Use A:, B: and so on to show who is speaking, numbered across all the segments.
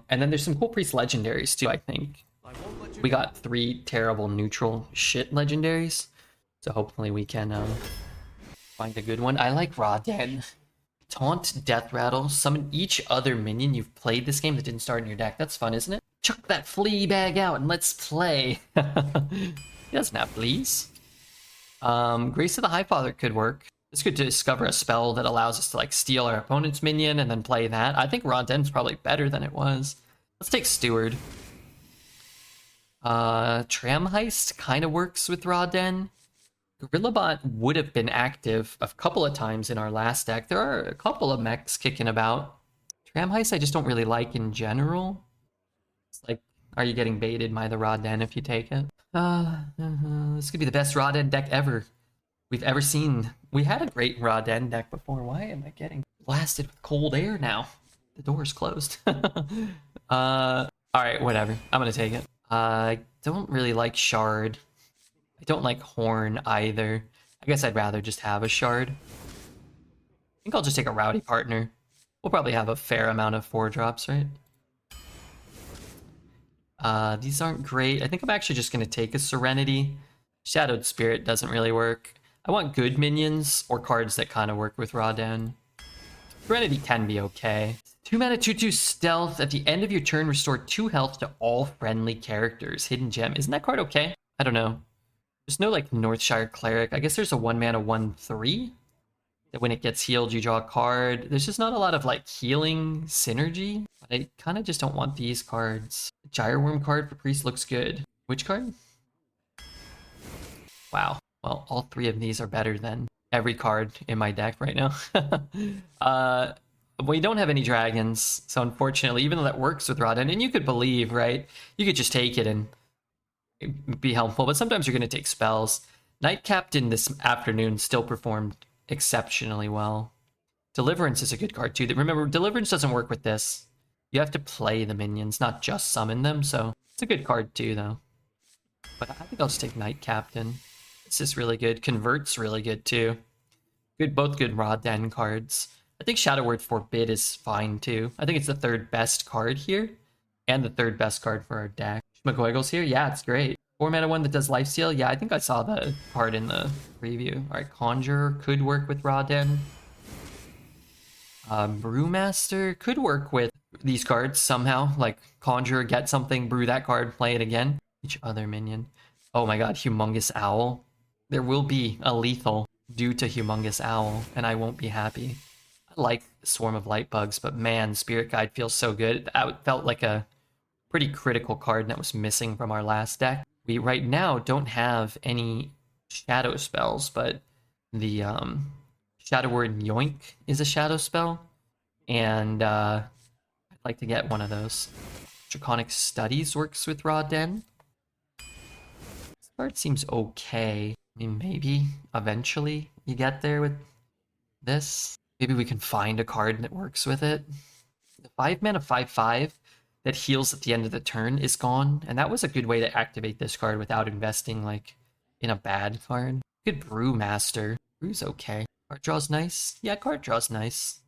A: And then there's some cool priest legendaries too, I think. We got 3 terrible neutral shit legendaries. So hopefully we can find a good one. I like Raden. Taunt, Death Rattle, summon each other minion you've played this game that didn't start in your deck. That's fun, isn't it? Chuck that flea bag out and let's play. He doesn't have fleas. Grace of the Highfather could work. It's good to discover a spell that allows us to like steal our opponent's minion and then play that. I think Raden's probably better than it was. Let's take Steward. Tram Heist kind of works with Raden. Gorillabot would have been active a couple of times in our last deck. There are a couple of mechs kicking about. Tram Heist I just don't really like in general. It's like, are you getting baited by the Raden if you take it? This could be the best Raden deck ever we've ever seen. We had a great Raden deck before. Why am I getting blasted with cold air now? The door's closed. Alright, whatever. I'm gonna take it. I don't really like Shard. I don't like Horn either. I guess I'd rather just have a Shard. I think I'll just take a Rowdy Partner. We'll probably have a fair amount of 4-drops, right? These aren't great. I think I'm actually just going to take a Serenity. Shadowed Spirit doesn't really work. I want good minions or cards that kind of work with Raden. Serenity can be okay. 2 mana 2/2 Stealth. At the end of your turn, restore 2 health to all friendly characters. Hidden Gem. Isn't that card okay? I don't know. There's no like Northshire Cleric. I guess there's a 1 mana 1/3 that when it gets healed you draw a card. There's just not a lot of like healing synergy. But I kind of just don't want these cards. The Gyreworm card for Priest looks good. Which card? Wow. Well, all 3 of these are better than every card in my deck right now. We don't have any dragons, so unfortunately, even though that works with Raden, and you could believe, right? You could just take it and be helpful, but sometimes you're going to take spells. Night Captain this afternoon still performed exceptionally well. Deliverance is a good card too. Remember, Deliverance doesn't work with this. You have to play the minions, not just summon them, so it's a good card too, though. But I think I'll just take Night Captain. This is really good. Convert's really good too. Both good Raden cards. I think Shadow Word Forbid is fine too. I think it's the 3rd best card here, and the 3rd best card for our deck. McGuiggle's here? Yeah, it's great. 4 mana 1 that does lifesteal? Yeah, I think I saw the card in the preview. Alright, Conjurer could work with Raden. Brewmaster could work with these cards somehow. Like, Conjurer, get something, brew that card, play it again. Each other minion. Oh my god, Humongous Owl. There will be a lethal due to Humongous Owl, and I won't be happy. I like Swarm of Lightbugs, but man, Spirit Guide feels so good. That felt like a pretty critical card that was missing from our last deck. We right now don't have any shadow spells, but the Shadow Word Yoink is a shadow spell, and I'd like to get one of those. Draconic Studies works with Raden. This card seems okay. I mean, maybe eventually you get there with this. Maybe we can find a card that works with it. The 5 mana 5/5 that heals at the end of the turn is gone, and that was a good way to activate this card without investing like in a bad card. Good Brewmaster. Brew's okay. Card draw's nice. Yeah, card draw's nice.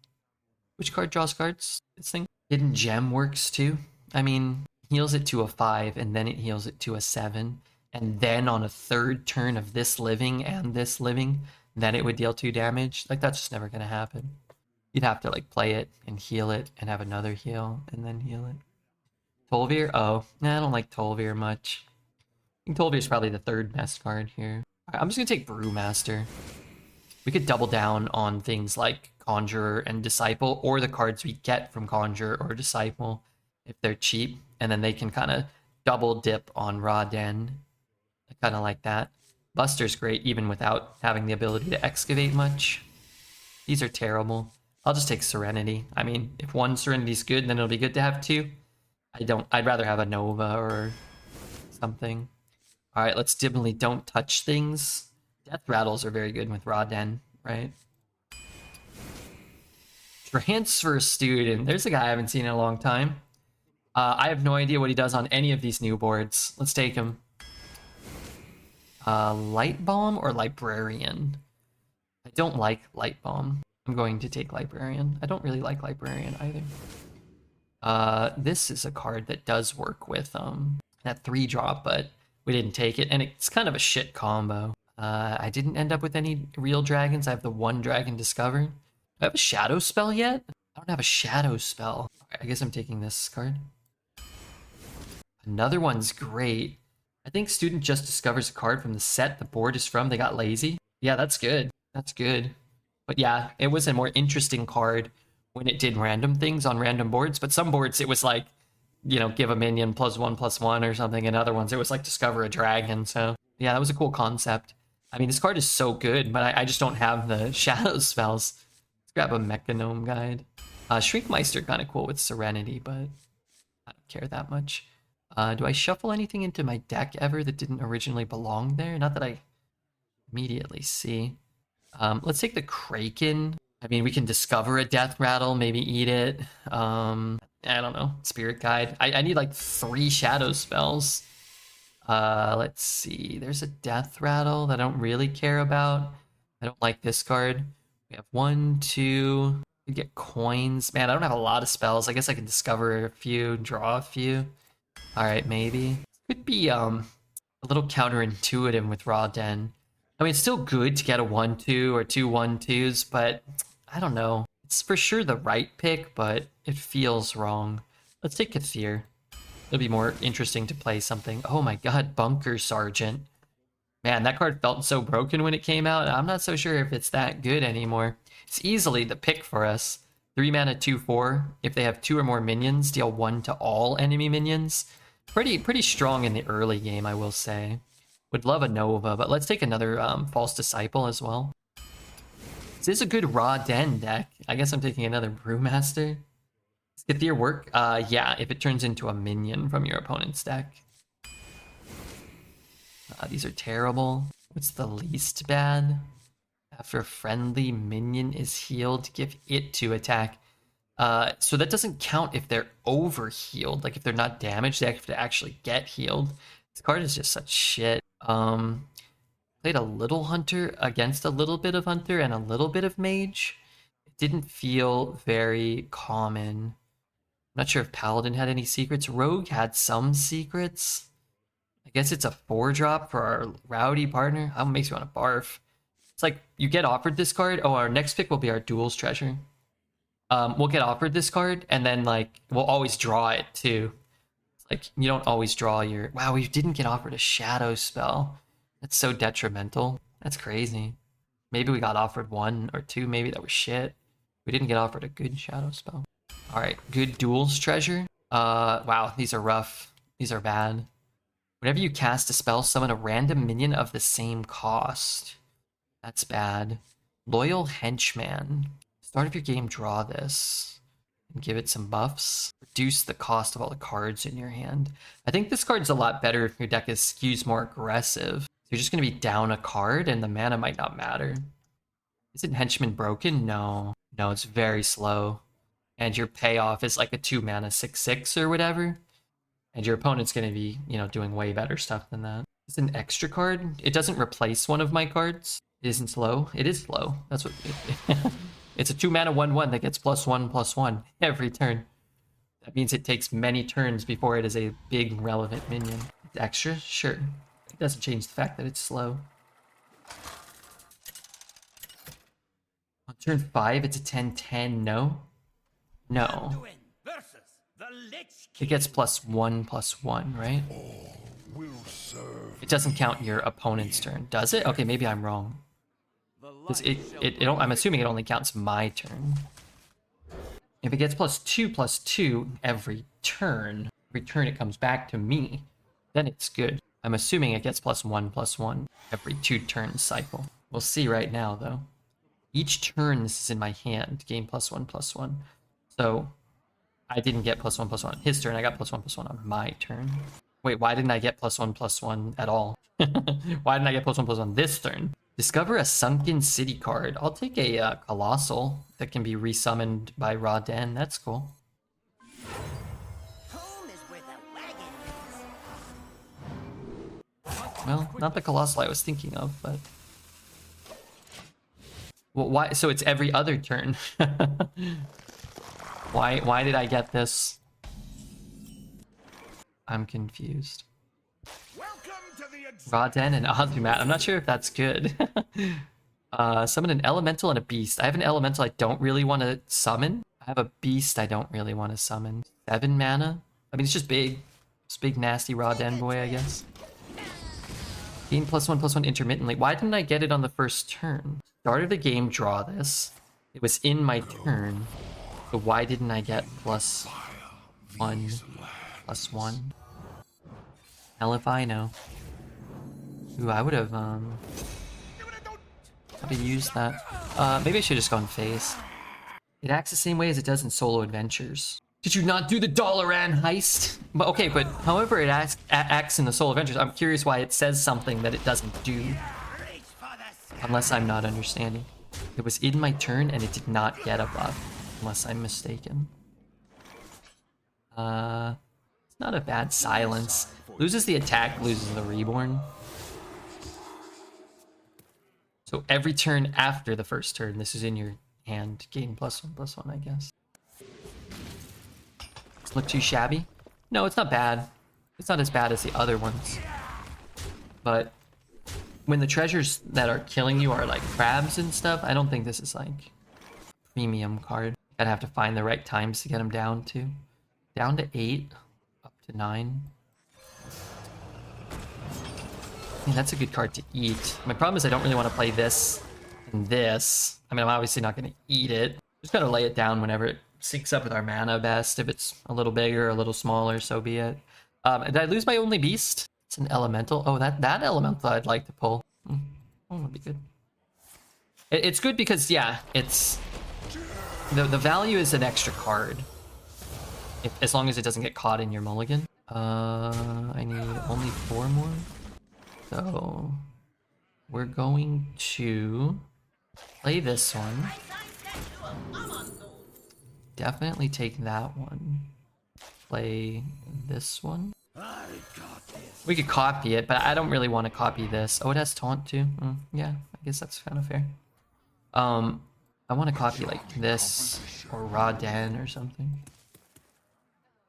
A: Which card draws cards? This thing. Hidden Gem works too. I mean, heals it to a 5, and then it heals it to a 7. And then on a 3rd turn of this living and this living, then it would deal 2 damage. Like, that's just never going to happen. You'd have to, like, play it and heal it and have another heal and then heal it. Tol'vir? Oh, nah, I don't like Tol'vir much. I think Tol'vir's probably the 3rd best card here. Right, I'm just going to take Brewmaster. We could double down on things like Conjurer and Disciple, or the cards we get from Conjurer or Disciple if they're cheap, and then they can kind of double dip on Raden. I kind of like that. Buster's great even without having the ability to excavate much. These are terrible. I'll just take Serenity. I mean, if one Serenity's good, then it'll be good to have 2. I'd rather have a Nova or something. Alright, let's dimly don't touch things. Death Rattles are very good with Raden, right? Transfer Student. There's a guy I haven't seen in a long time. I have no idea what he does on any of these new boards. Let's take him. Light Bomb or Librarian? I don't like Light Bomb. I'm going to take Librarian. I don't really like Librarian either. This is a card that does work with that 3-drop, but we didn't take it, and it's kind of a shit combo. I didn't end up with any real dragons. I have the 1 dragon discovered. Do I have a shadow spell yet? I don't have a shadow spell. I guess I'm taking this card. Another one's great. I think student just discovers a card from the set the board is from. They got lazy. Yeah, that's good. That's good. But yeah, it was a more interesting card when it did random things on random boards. But some boards, it was like, you know, give a minion +1/+1 or something. And other ones, it was like discover a dragon. So yeah, that was a cool concept. I mean, this card is so good, but I just don't have the shadow spells. Let's grab a Mechanome Guide. Shrinkmeister kind of cool with Serenity, but I don't care that much. Do I shuffle anything into my deck ever that didn't originally belong there? Not that I immediately see. Let's take the Kraken. I mean, we can discover a Death Rattle, maybe eat it. I don't know. Spirit Guide. I need like 3 shadow spells. Let's see. There's a Death Rattle that I don't really care about. I don't like this card. We have 1, 2. We get coins. Man, I don't have a lot of spells. I guess I can discover a few, draw a few. All right, maybe. Could be a little counterintuitive with Raw Den. I mean, it's still good to get a 1/2 or 2 1/2s, but I don't know. It's for sure the right pick, but it feels wrong. Let's take Kathir. It'll be more interesting to play something. Oh my god, Bunker Sergeant. Man, that card felt so broken when it came out. I'm not so sure if it's that good anymore. It's easily the pick for us. 3 mana, 2/4. If they have 2 or more minions, deal 1 to all enemy minions. Pretty strong in the early game, I will say. Would love a Nova, but let's take another False Disciple as well. Is this a good Raw Den deck? I guess I'm taking another Brewmaster. Does Kathir work? Yeah, if it turns into a minion from your opponent's deck. These are terrible. What's the least bad? After a friendly minion is healed, give it 2 attack. So that doesn't count if they're over healed. Like if they're not damaged, they have to actually get healed. This card is just such shit. Played a little hunter against a little bit of hunter and a little bit of mage. It didn't feel very common. I'm not sure if Paladin had any secrets. Rogue had some secrets. I guess it's a 4-drop for our rowdy partner. That makes you want to barf. It's like you get offered this card. Oh, our next pick will be our Duels Treasure. We'll get offered this card, and then like we'll always draw it too. It's like you don't always draw your. Wow, we didn't get offered a shadow spell. That's so detrimental. That's crazy. Maybe we got offered 1 or 2. Maybe that was shit. We didn't get offered a good shadow spell. All right, good Duels Treasure. Wow, these are rough. These are bad. Whenever you cast a spell, summon a random minion of the same cost. That's bad. Loyal Henchman. Start of your game, draw this. And give it some buffs. Reduce the cost of all the cards in your hand. I think this card's a lot better if your deck skews more aggressive. So you're just going to be down a card and the mana might not matter. Isn't Henchman broken? No. No, it's very slow. And your payoff is like a 2 mana 6/6 or whatever. And your opponent's going to be, you know, doing way better stuff than that. It's an extra card. It doesn't replace one of my cards. It isn't slow. It is slow. That's what it's a 2 mana 1/1 that gets +1/+1 every turn. That means it takes many turns before it is a big relevant minion. It's extra? Sure. It doesn't change the fact that it's slow. On turn 5, it's a 10/10. No? No. It gets +1/+1, right? It doesn't count your opponent's turn, does it? Okay, maybe I'm wrong. I'm assuming it only counts my turn. If it gets +2/+2 every turn it comes back to me, then it's good. I'm assuming it gets +1/+1 every 2 turn cycle. We'll see right now, though. Each turn this is in my hand, gain +1/+1. So I didn't get +1/+1 on his turn. I got +1/+1 on my turn. Wait, why didn't I get +1/+1 at all? Why didn't I get +1/+1 this turn? Discover a Sunken City card. I'll take a Colossal that can be resummoned by Raw Den. That's cool.
B: Home is where the wagon is.
A: Well, not the Colossal I was thinking of, but... Well, why? So it's every other turn. Why did I get this? I'm confused. Raden and Azumat. I'm not sure if that's good. Summon an elemental and a beast. I have an elemental I don't really want to summon. I have a beast I don't really want to summon. 7 mana? I mean, it's just big. It's big, nasty Raden boy, I guess. Gain +1/+1 intermittently. Why didn't I get it on the first turn? Start of the game, draw this. It was in my turn. So why didn't I get +1/+1? Hell if I know. Ooh, I would have used that. Maybe I should have just gone face. It acts the same way as it does in solo adventures. Did you not do the Dalaran heist? But okay, but however it acts in the solo adventures, I'm curious why it says something that it doesn't do. Unless I'm not understanding. It was in my turn and it did not get a buff. Unless I'm mistaken. It's not a bad silence. Loses the attack, loses the reborn. So every turn after the first turn, this is in your hand. Gain +1/+1, I guess. Does it look too shabby? No, it's not bad. It's not as bad as the other ones. But when the treasures that are killing you are like crabs and stuff, I don't think this is like premium card. I'd have to find the right times to get them down to. Down to 8, up to 9. I mean, that's a good card to eat. My problem is I don't really want to play this and this. I mean, I'm obviously not going to eat it. Just gotta lay it down whenever it syncs up with our mana best. If it's a little bigger, a little smaller, so be it. Did I lose my only beast? It's an elemental. Oh, that elemental I'd like to pull. Oh, that'd be good. It's good because, yeah, it's... The value is an extra card. As long as it doesn't get caught in your mulligan. I need only 4 more. So we're going to play this one. Definitely take that one. Play this one. We could copy it, but I don't really want to copy this. Oh, it has taunt too. Yeah, I guess that's kind of fair. I want to copy like this or Raden or something.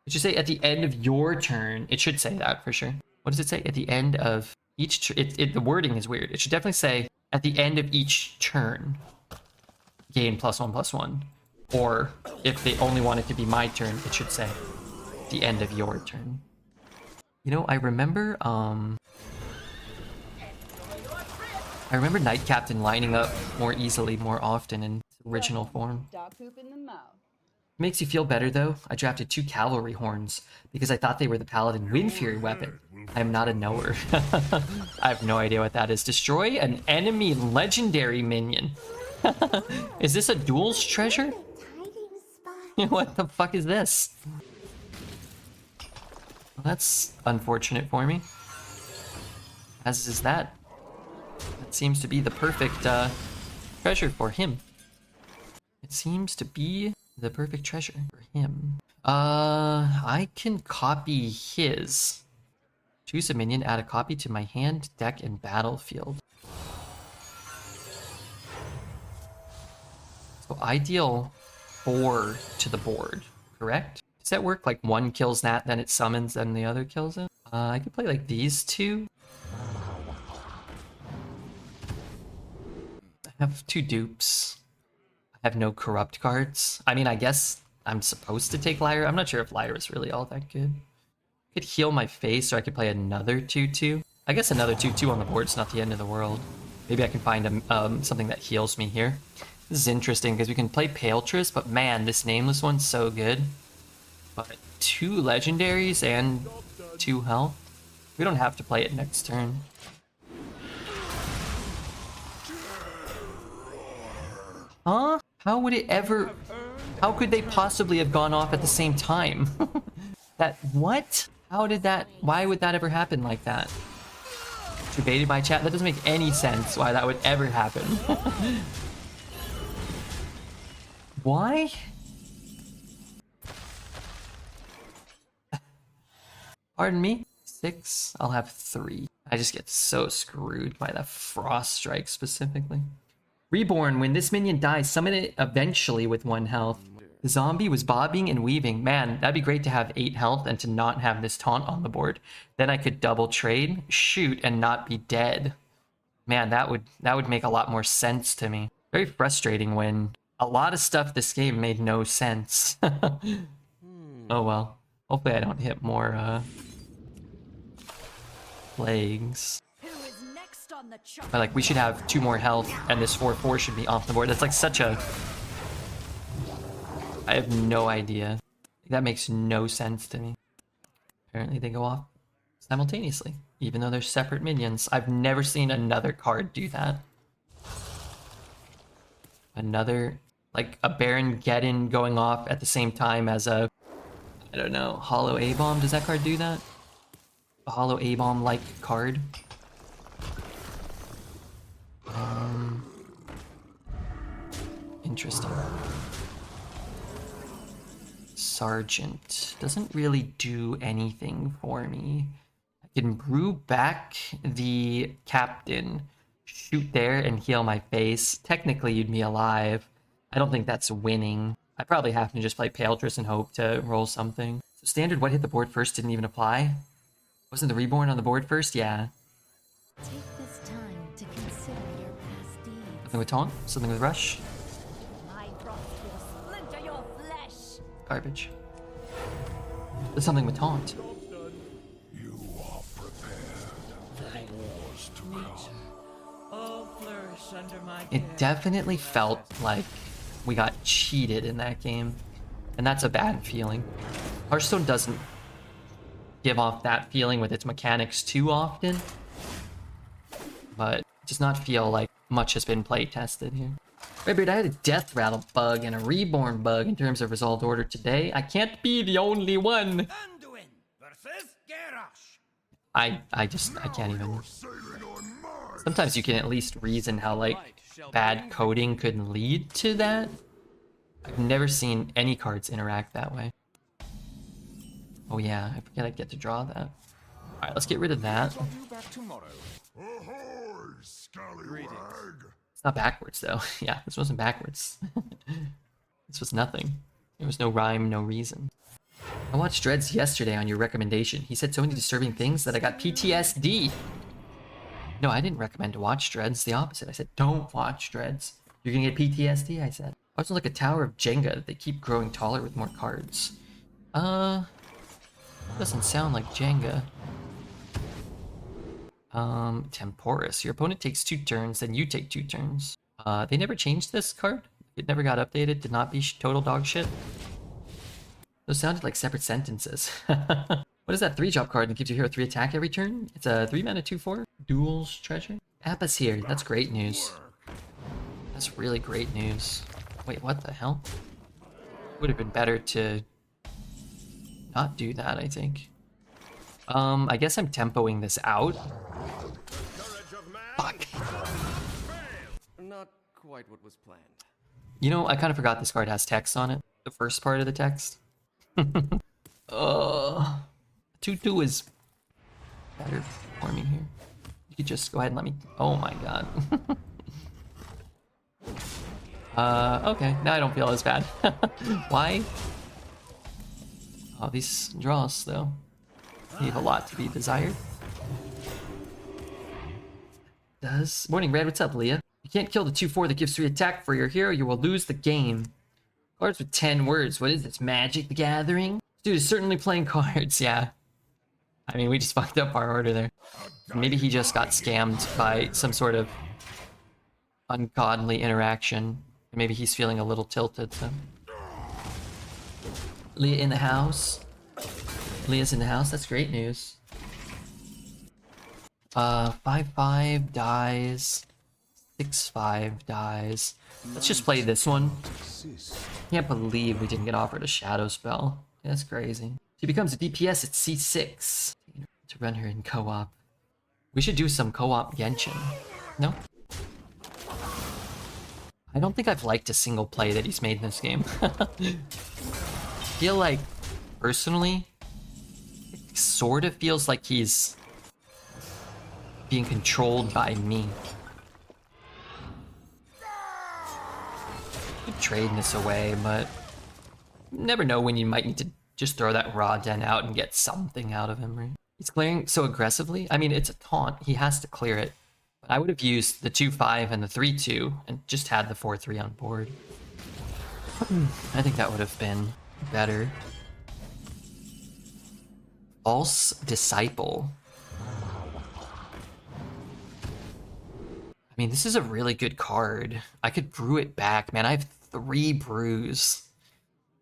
A: It should say at the end of your turn. It should say that for sure. What does it say? At the end of each the wording is weird. It should definitely say at the end of each turn, gain +1/+1. Or if they only want it to be my turn, it should say the end of your turn. You know, I remember Night Captain lining up more easily, more often in original form. Makes you feel better though. I drafted 2 cavalry horns because I thought they were the paladin wind fury weapon. I am not a knower. I have no idea what that is. Destroy an enemy legendary minion. Is this a duels treasure? What the fuck is this? Well, that's unfortunate for me. As is that. That seems to be the perfect treasure for him. It seems to be the perfect treasure for him. I can copy his. Choose a minion, add a copy to my hand, deck, and battlefield. So I deal 4 to the board, correct? Does that work? Like one kills that, then it summons, then the other kills it? I could play like these 2. I have 2 dupes. I have no corrupt cards. I mean, I guess I'm supposed to take Lyra. I'm not sure if Lyra is really all that good. I could heal my face, or I could play another 2/2. I guess another 2/2 on the board's not the end of the world. Maybe I can find something that heals me here. This is interesting because we can play Paletress, but man, this nameless one's so good. But 2 legendaries and 2 health. We don't have to play it next turn. Huh? How would it ever... How could they possibly have gone off at the same time? What? How did that... Why would that ever happen like that? Debated by chat? That doesn't make any sense why that would ever happen. Why? Pardon me? 6. I'll have 3. I just get so screwed by the Frost Strike specifically. Reborn, when this minion dies, summon it eventually with 1 health. The zombie was bobbing and weaving. Man, that'd be great to have 8 health and to not have this taunt on the board. Then I could double trade, shoot, and not be dead. Man, that would make a lot more sense to me. Very frustrating when a lot of stuff this game made no sense. Oh well. Hopefully I don't hit more plagues. But like we should have 2 more health and this 4/4 should be off the board. That's like such a... I have no idea. That makes no sense to me. Apparently they go off simultaneously, even though they're separate minions. I've never seen another card do that. Another, like a Baron Geddon going off at the same time as a, I don't know, Hollow A-Bomb. Does that card do that? A Hollow A-Bomb-like card? Interesting. Sergeant doesn't really do anything for me. I can brew back the captain, shoot there and heal my face. Technically you'd be alive. I don't think that's winning. I probably have to just play Paledris and hope to roll something. So standard what hit the board first didn't even apply? Wasn't the Reborn on the board first? Yeah.
B: Take this time to consider your past deeds.
A: Something with taunt? Something with rush?
B: My frost will splinter your flesh.
A: Garbage. There's something with taunt.
C: You are prepared for the wars to come.
D: All flourish under my
A: It
D: care.
A: definitely felt like we got cheated in that game. And that's a bad feeling. Hearthstone doesn't give off that feeling with its mechanics too often. But it does not feel like much has been play tested here. Right, but I had a Death Rattle bug and a Reborn bug in terms of resolved order today. I can't be the only one.
D: Anduin versus Garrosh.
A: I can't even. Sometimes you can at least reason how like bad coding could lead to that. I've never seen any cards interact that way. Oh yeah, I forget I get to draw that. Alright, let's get rid of that.
C: Ahoy, scallywag!
A: It's not backwards though. Yeah, this wasn't backwards. This was nothing. There was no rhyme, no reason. I watched Dreads yesterday on your recommendation. He said so many disturbing things that I got PTSD. No, I didn't recommend to watch Dreads. The opposite. I said, don't watch Dreads. You're gonna get PTSD, I said. I was like a tower of Jenga. They keep growing taller with more cards. Doesn't sound like Jenga. Temporis. Your opponent takes 2 turns, then you take 2 turns. They never changed this card? It never got updated, did not be total dog shit? Those sounded like separate sentences. What is that 3-drop card that gives your hero 3 attack every turn? It's a 3-mana 2/4. Duels treasure? Appa's here. That's great news. That's really great news. Wait, what the hell? Would have been better to not do that, I think. I guess I'm tempoing this out. Fuck.
E: Not quite what was planned.
A: You know, I kind of forgot this card has text on it. The first part of the text. 2/2 is better for me here. You could just go ahead and let me... Oh my god. Okay, now I don't feel as bad. Why? Oh, these draws, though, leave a lot to be desired. Does... Morning, Red. What's up, Leah? You can't kill the 2/4 that gives 3 attack for your hero, you will lose the game. Cards with 10 words. What is this, Magic the Gathering? Dude is certainly playing cards, yeah. I mean, we just fucked up our order there. Maybe he just got scammed by some sort of ungodly interaction. Maybe he's feeling a little tilted, so. Leah in the house. Leah's in the house, that's great news. 5/5 dies. 6/5 dies. Let's just play this one. Can't believe we didn't get offered a shadow spell. That's crazy. She becomes a DPS at C6 to run her in co-op. We should do some co-op Genshin. No? I don't think I've liked a single play that he's made in this game. I feel like, personally, it's sort of feels like he's being controlled by me. Could trade this away, but never know when you might need to just throw that raw den out and get something out of him, right? He's clearing so aggressively. I mean, it's a taunt. He has to clear it. But I would have used the 2-5 and the 3-2 and just had the 4-3 on board. I think that would have been better. False Disciple. I mean, this is a really good card. I could brew it back. Man, I have 3 brews.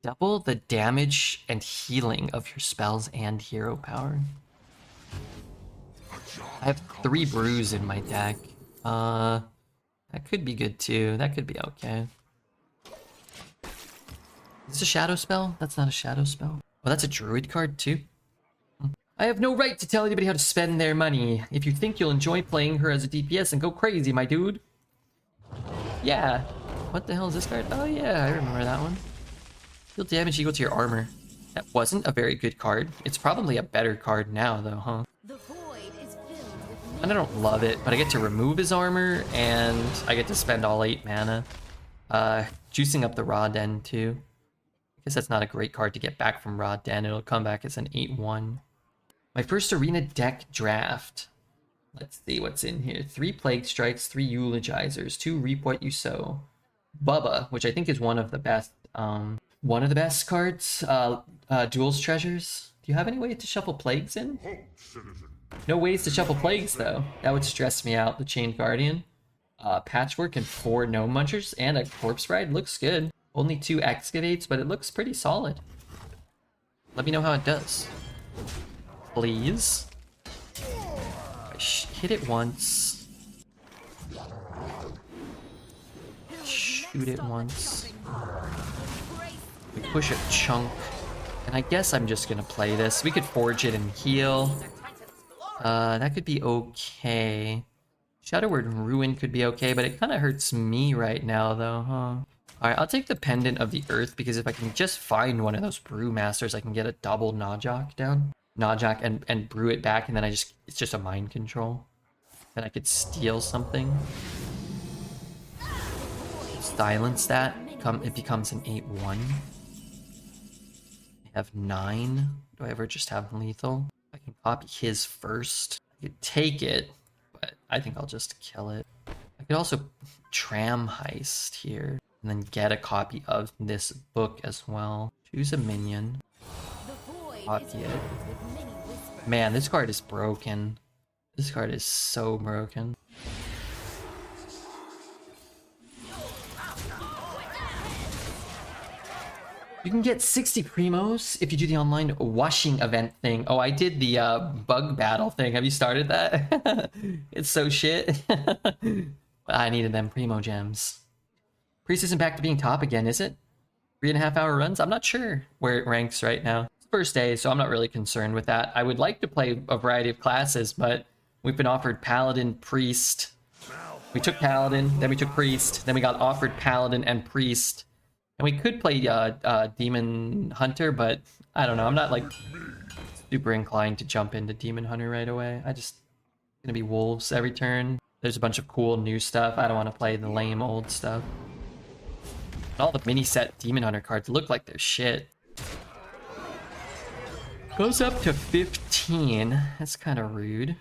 A: Double the damage and healing of your spells and hero power. I have 3 brews in my deck. That could be good too. That could be okay. Is this a shadow spell? That's not a shadow spell. Oh, that's a druid card too? I have no right to tell anybody how to spend their money. If you think you'll enjoy playing her as a DPS, then go crazy, my dude. Yeah. What the hell is this card? Oh yeah, I remember that one. Deal damage equal to your armor. That wasn't a very good card. It's probably a better card now though, huh?
B: The void is filled with
A: And I don't love it, but I get to remove his armor, and I get to spend all 8 mana. Juicing up the Raw Den too. I guess that's not a great card to get back from Raw Den. It'll come back as an 8-1. My first arena deck draft. Let's see what's in here. 3 Plague Strikes, 3 Eulogizers, 2 Reap What You Sow. Bubba, which I think is one of the best cards. Duels Treasures. Do you have any way to shuffle Plagues in? No ways to shuffle Plagues though. That would stress me out. The Chained Guardian. Patchwork and 4 Gnome Munchers and a Corpse Ride. Looks good. Only 2 Excavates, but it looks pretty solid. Let me know how it does. Please. Hit it once. Shoot it once. We push a chunk. And I guess I'm just gonna play this. We could forge it and heal. That could be okay. Shadowward Ruin could be okay, but it kind of hurts me right now though, huh? Alright, I'll take the Pendant of the Earth, because if I can just find one of those Brewmasters, I can get a double Najak down. Najak and brew it back, and then it's just a mind control. Then I could steal something. Silence that. It becomes an 8-1. I have 9. Do I ever just have lethal? I can copy his first. I could take it, but I think I'll just kill it. I could also Tram Heist here, and then get a copy of this book as well. Choose a minion. Copy it. Man, this card is broken. This card is so broken. You can get 60 primos if you do the online washing event thing. Oh, I did the bug battle thing. Have you started that? It's so shit. I needed them primo gems. Priest isn't back to being top again, is it? 3.5 hour runs? I'm not sure where it ranks right now. It's the first day, so I'm not really concerned with that. I would like to play a variety of classes, but we've been offered Paladin, Priest. We took Paladin, then we took Priest, then we got offered Paladin and Priest. And we could play Demon Hunter, but I don't know. I'm not like super inclined to jump into Demon Hunter right away. Gonna be Wolves every turn. There's a bunch of cool new stuff. I don't want to play the lame old stuff. All the mini set Demon Hunter cards look like they're shit. Goes up to 15. That's kind of rude.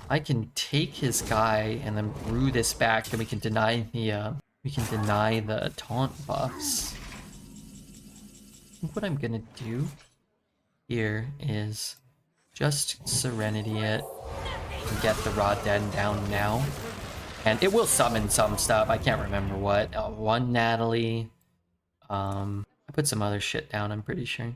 A: I can take his guy and then brew this back, then we can deny the taunt buffs. I think what I'm gonna do here is just Serenity it and get the Raw Den down now. And it will summon some stuff. I can't remember what. 1 Natalie. I put some other shit down, I'm pretty sure.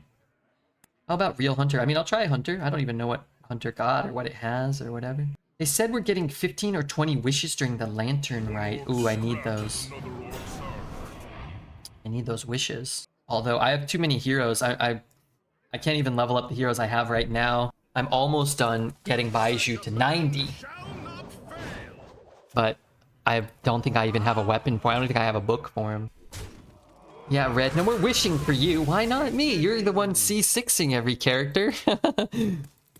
A: How about Real Hunter? I mean, I'll try Hunter. I don't even know what Hunter got or what it has or whatever. They said we're getting 15 or 20 wishes during the Lantern Rite. Ooh, I need those. I need those wishes. Although I have too many heroes. I can't even level up the heroes I have right now. I'm almost done getting Baiju to 90. But I don't think I even have a weapon for him. I don't think I have a book for him. Yeah, Red, no more wishing for you. Why not me? You're the one C6ing every character.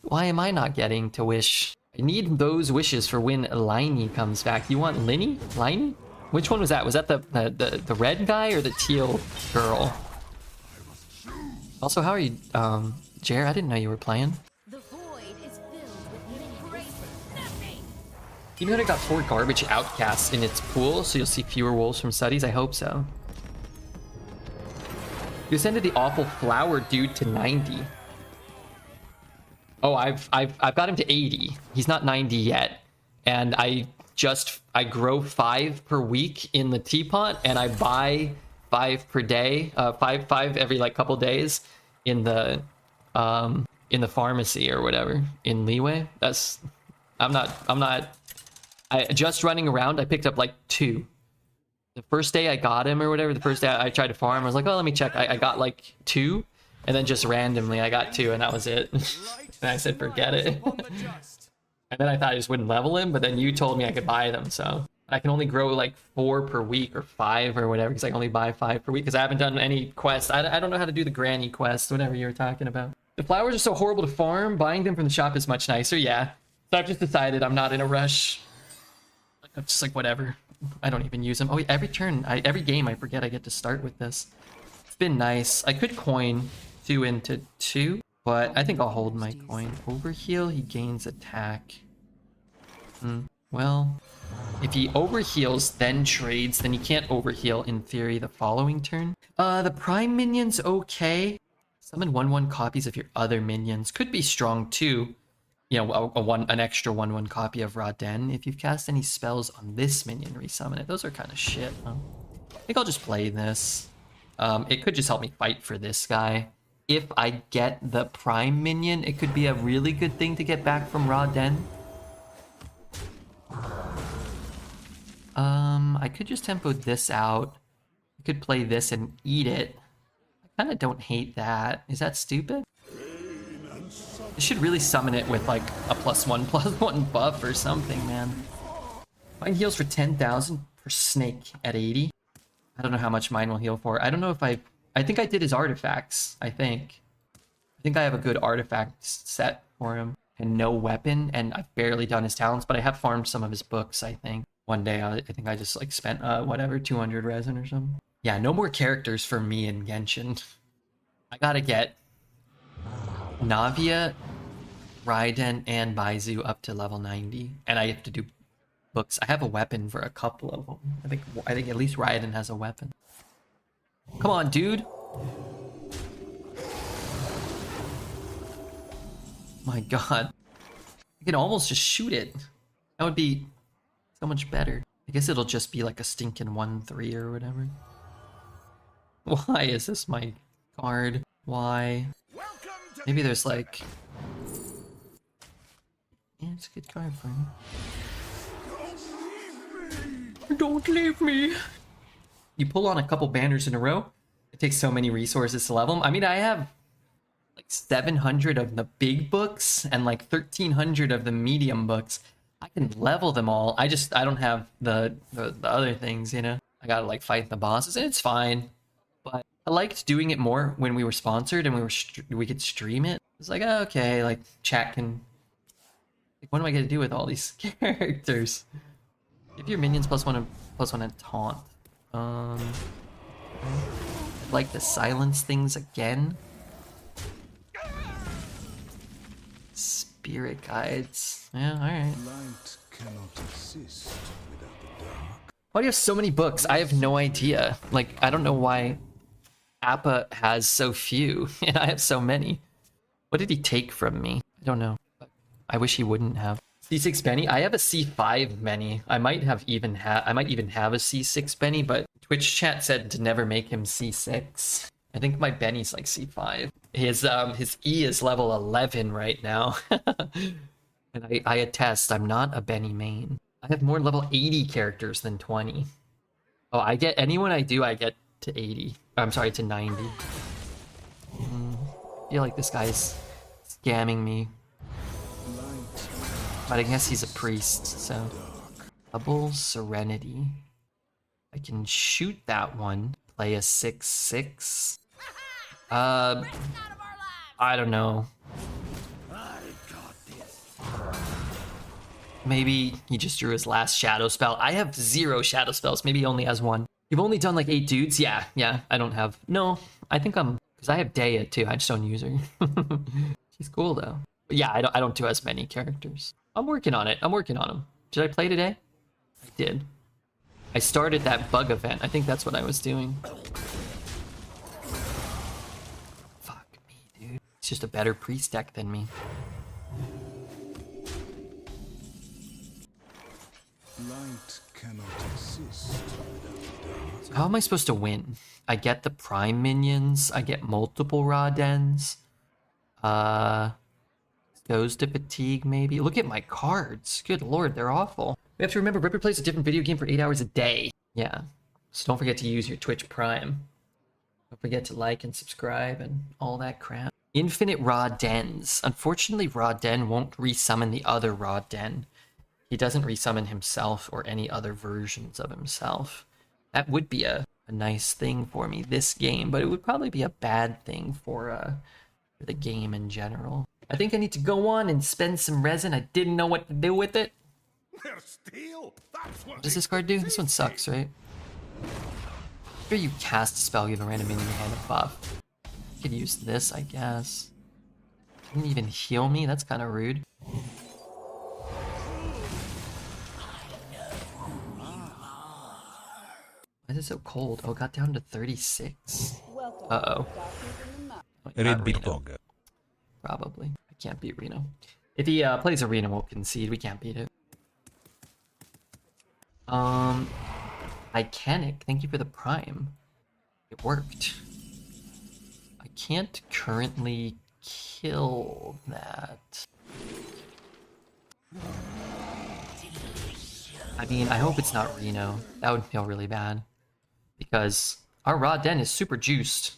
A: Why am I not getting to wish? I need those wishes for when Liney comes back. You want Linny? Liney? Which one was that? Was that the red guy or the teal girl? Also, how are you, Jer? I didn't know you were playing.
B: The void is filled with minions.
A: You know that it got 4 garbage outcasts in its pool, so you'll see fewer wolves from studies? I hope so. You ascended the awful flower dude to 90. Oh, I've got him to 80. He's not 90 yet. And I grow 5 per week in the teapot, and I buy 5 per day, five every like couple days in the pharmacy or whatever in Leeway. I just running around. I picked up like 2. The first day I got him or whatever, the first day I tried to farm, I was like, oh, let me check. I got like 2, and then just randomly I got 2, and that was it. And I said, forget it. And then I thought I just wouldn't level him, but then you told me I could buy them, so I can only grow like 4 per week or 5 or whatever, because I can only buy 5 per week, because I haven't done any quests. I don't know how to do the granny quest, whatever you were talking about. The flowers are so horrible to farm. Buying them from the shop is much nicer, yeah. So I've just decided I'm not in a rush. I'm just like, whatever. I don't even use them. Oh, every turn, every game I forget I get to start with this. It's been nice. I could coin 2 into 2, but I think I'll hold my coin. Overheal, he gains attack. Well, if he overheals, then trades, then he can't overheal in theory the following turn. The prime minion's okay. Summon 1/1 copies of your other minions. Could be strong too. You know, an extra 1/1 copy of Raden. If you've cast any spells on this minion, resummon it. Those are kind of shit, huh? I think I'll just play this. It could just help me fight for this guy. If I get the prime minion, it could be a really good thing to get back from Raden. I could just tempo this out. I could play this and eat it. I kind of don't hate that. Is that stupid? I should really summon it with like a +1/+1 buff or something, man. Mine heals for 10,000 per snake at 80. I don't know how much mine will heal for. I don't know if I think I did his artifacts, I think I have a good artifact set for him. And no weapon, and I've barely done his talents, but I have farmed some of his books, I think. One day, I think I just like spent, whatever, 200 resin or something. Yeah, no more characters for me in Genshin. I gotta get Navia, Raiden, and Baizu up to level 90, and I have to do books. I have a weapon for a couple of them. I think at least Raiden has a weapon. Come on, dude. My god. I can almost just shoot it. That would be so much better. I guess it'll just be like a stinking 1/3 or whatever. Why is this my card? Why? Maybe there's like... Yeah, it's a good card for me. Don't leave me! You pull on a couple banners in a row. It takes so many resources to level them. I mean, I have like 700 of the big books and like 1,300 of the medium books. I can level them all. I don't have the other things, you know? I gotta like fight the bosses, and it's fine. But I liked doing it more when we were sponsored and we could stream it. It's like, oh, okay, like chat can... Like, what am I gonna do with all these characters? Give your minions +1 and taunt. I'd like to silence things again. Spirit guides. Yeah, alright.
C: Light cannot exist without the dark.
A: Why do you have so many books? I have no idea. Like, I don't know why Appa has so few and I have so many. What did he take from me? I don't know. I wish he wouldn't have. C6 Benny? I have a C5 Benny. I might even have a C6 Benny, but Twitch chat said to never make him C6. I think my Benny's like C5. His E is level 11 right now. And I attest, I'm not a Benny main. I have more level 80 characters than 20. Oh, I get to 80. I'm sorry, to 90. I feel like this guy's scamming me. But I guess he's a priest, so... Double Serenity. I can shoot that one. Play a 6/6. I don't know. Maybe he just drew his last shadow spell. I have 0 shadow spells. Maybe he only has 1. You've only done like 8 dudes? Yeah, I don't have... No, I think I'm... Because I have Daya too. I just don't use her. She's cool though. But yeah, I don't do as many characters. I'm working on it. I'm working on them. Did I play today? I did. I started that bug event. I think that's what I was doing. Fuck me, dude. It's just a better priest deck than me.
C: Light cannot exist.
A: So how am I supposed to win? I get the prime minions. I get multiple raw dens. Goes to fatigue maybe. Look at my cards. Good lord, they're awful. We have to remember Ripper plays a different video game for 8 hours a day. Yeah. So don't forget to use your Twitch Prime. Don't forget to like and subscribe and all that crap. Infinite raw dens. Unfortunately, raw den won't resummon the other raw den. He doesn't resummon himself or any other versions of himself. That would be a nice thing for me this game, but it would probably be a bad thing for the game in general. I think I need to go on and spend some resin. I didn't know what to do with it.
C: They're steel. That's
A: What does this card do? This one sucks, right? After you cast a spell, give a random minion in your hand a buff. I could use this, I guess. Didn't even heal me? That's kind of rude. Why is it so cold? Oh, it got down to 36. Uh-oh.
C: Red Big Dog.
A: Probably. I can't beat Reno. If he plays Arena, we'll concede. We can't beat it. Icanic, thank you for the prime. It worked. I can't currently kill that. I mean, I hope it's not Reno. That would feel really bad. Because our Raw Den is super juiced.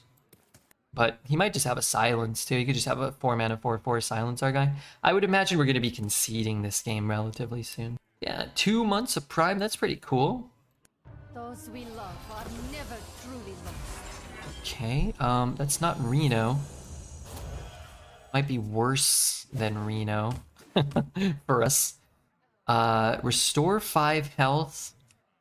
A: But he might just have a silence too. He could just have a 4 mana 4/4 silence our guy. I would imagine we're going to be conceding this game relatively soon. Yeah, 2 months of prime, that's pretty cool.
B: Those we love are never truly lost.
A: Okay, that's not Reno. Might be worse than Reno for us. Restore 5 health,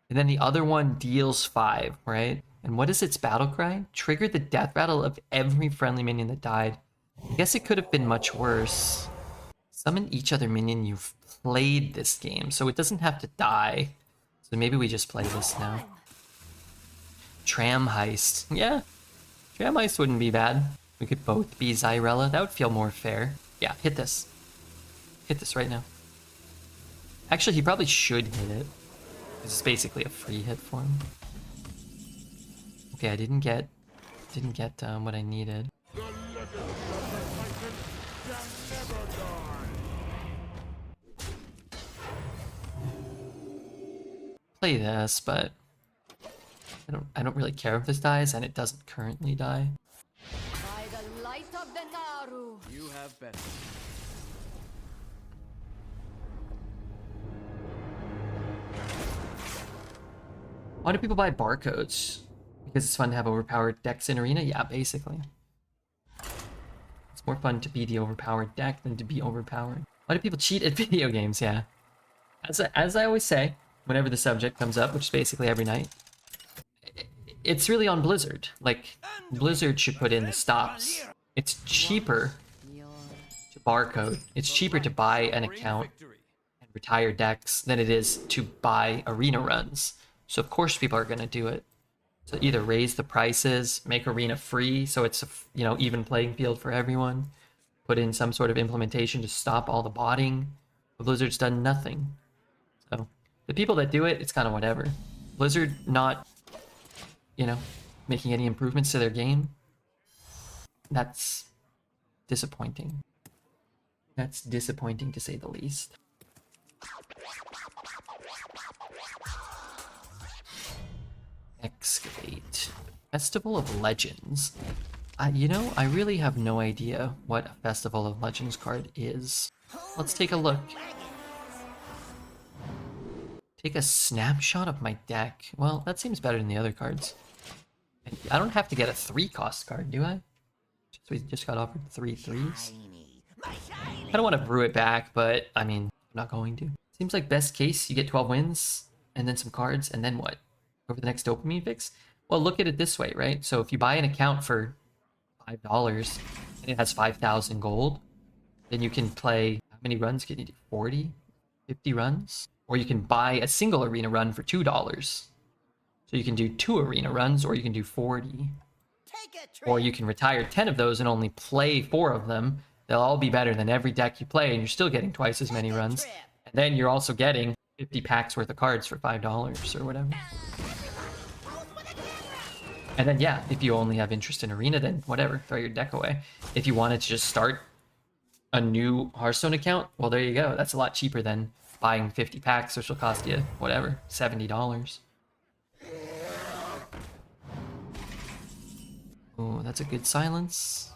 A: and then the other one deals 5, right? And what is its battle cry? Trigger the death rattle of every friendly minion that died. I guess it could have been much worse. Summon each other minion you've played this game, so it doesn't have to die. So maybe we just play this now. Tram Heist. Yeah, Tram Heist wouldn't be bad. We could both be Zyrella. That would feel more fair. Yeah, hit this. Hit this right now. Actually, he probably should hit it. This is basically a free hit for him. Okay, I didn't get what I needed. Play this, but I don't really care if this dies, and it doesn't currently die.
B: By the light of the Naru.
E: You have better.
A: Why do people buy barcodes? Because it's fun to have overpowered decks in Arena? Yeah, basically. It's more fun to be the overpowered deck than to be overpowered. Why do people cheat at video games? Yeah. As I always say, whenever the subject comes up, which is basically every night, it's really on Blizzard. Like, Blizzard should put in the stops. It's cheaper to barcode. It's cheaper to buy an account and retire decks than it is to buy arena runs. So of course people are going to do it. So either raise the prices, make arena free so it's a, even playing field for everyone, put in some sort of implementation to stop all the botting. But Blizzard's done nothing. So the people that do it, it's kind of whatever. Blizzard not, making any improvements to their game. That's disappointing. That's disappointing to say the least. Excavate. Festival of Legends. I really have no idea what a Festival of Legends card is. Let's take a look. Take a snapshot of my deck. Well, that seems better than the other cards. I don't have to get a 3-cost card, do I? We just got offered 3 3s. I don't want to brew it back, but I mean, I'm not going to. Seems like best case, you get 12 wins, and then some cards, and then what? Over the next dopamine fix? Well, look at it this way, right? So if you buy an account for $5, and it has 5,000 gold, then you can play, how many runs can you do? 40? 50 runs? Or you can buy a single arena run for $2. So you can do 2 arena runs, or you can do 40. Or you can retire 10 of those and only play 4 of them. They'll all be better than every deck you play, and you're still getting twice as many runs. And then you're also getting 50 packs worth of cards for $5 or whatever. And then, yeah, if you only have interest in Arena, then whatever, throw your deck away. If you wanted to just start a new Hearthstone account, well, there you go. That's a lot cheaper than buying 50 packs, which will cost you, whatever, $70. Oh, that's a good silence.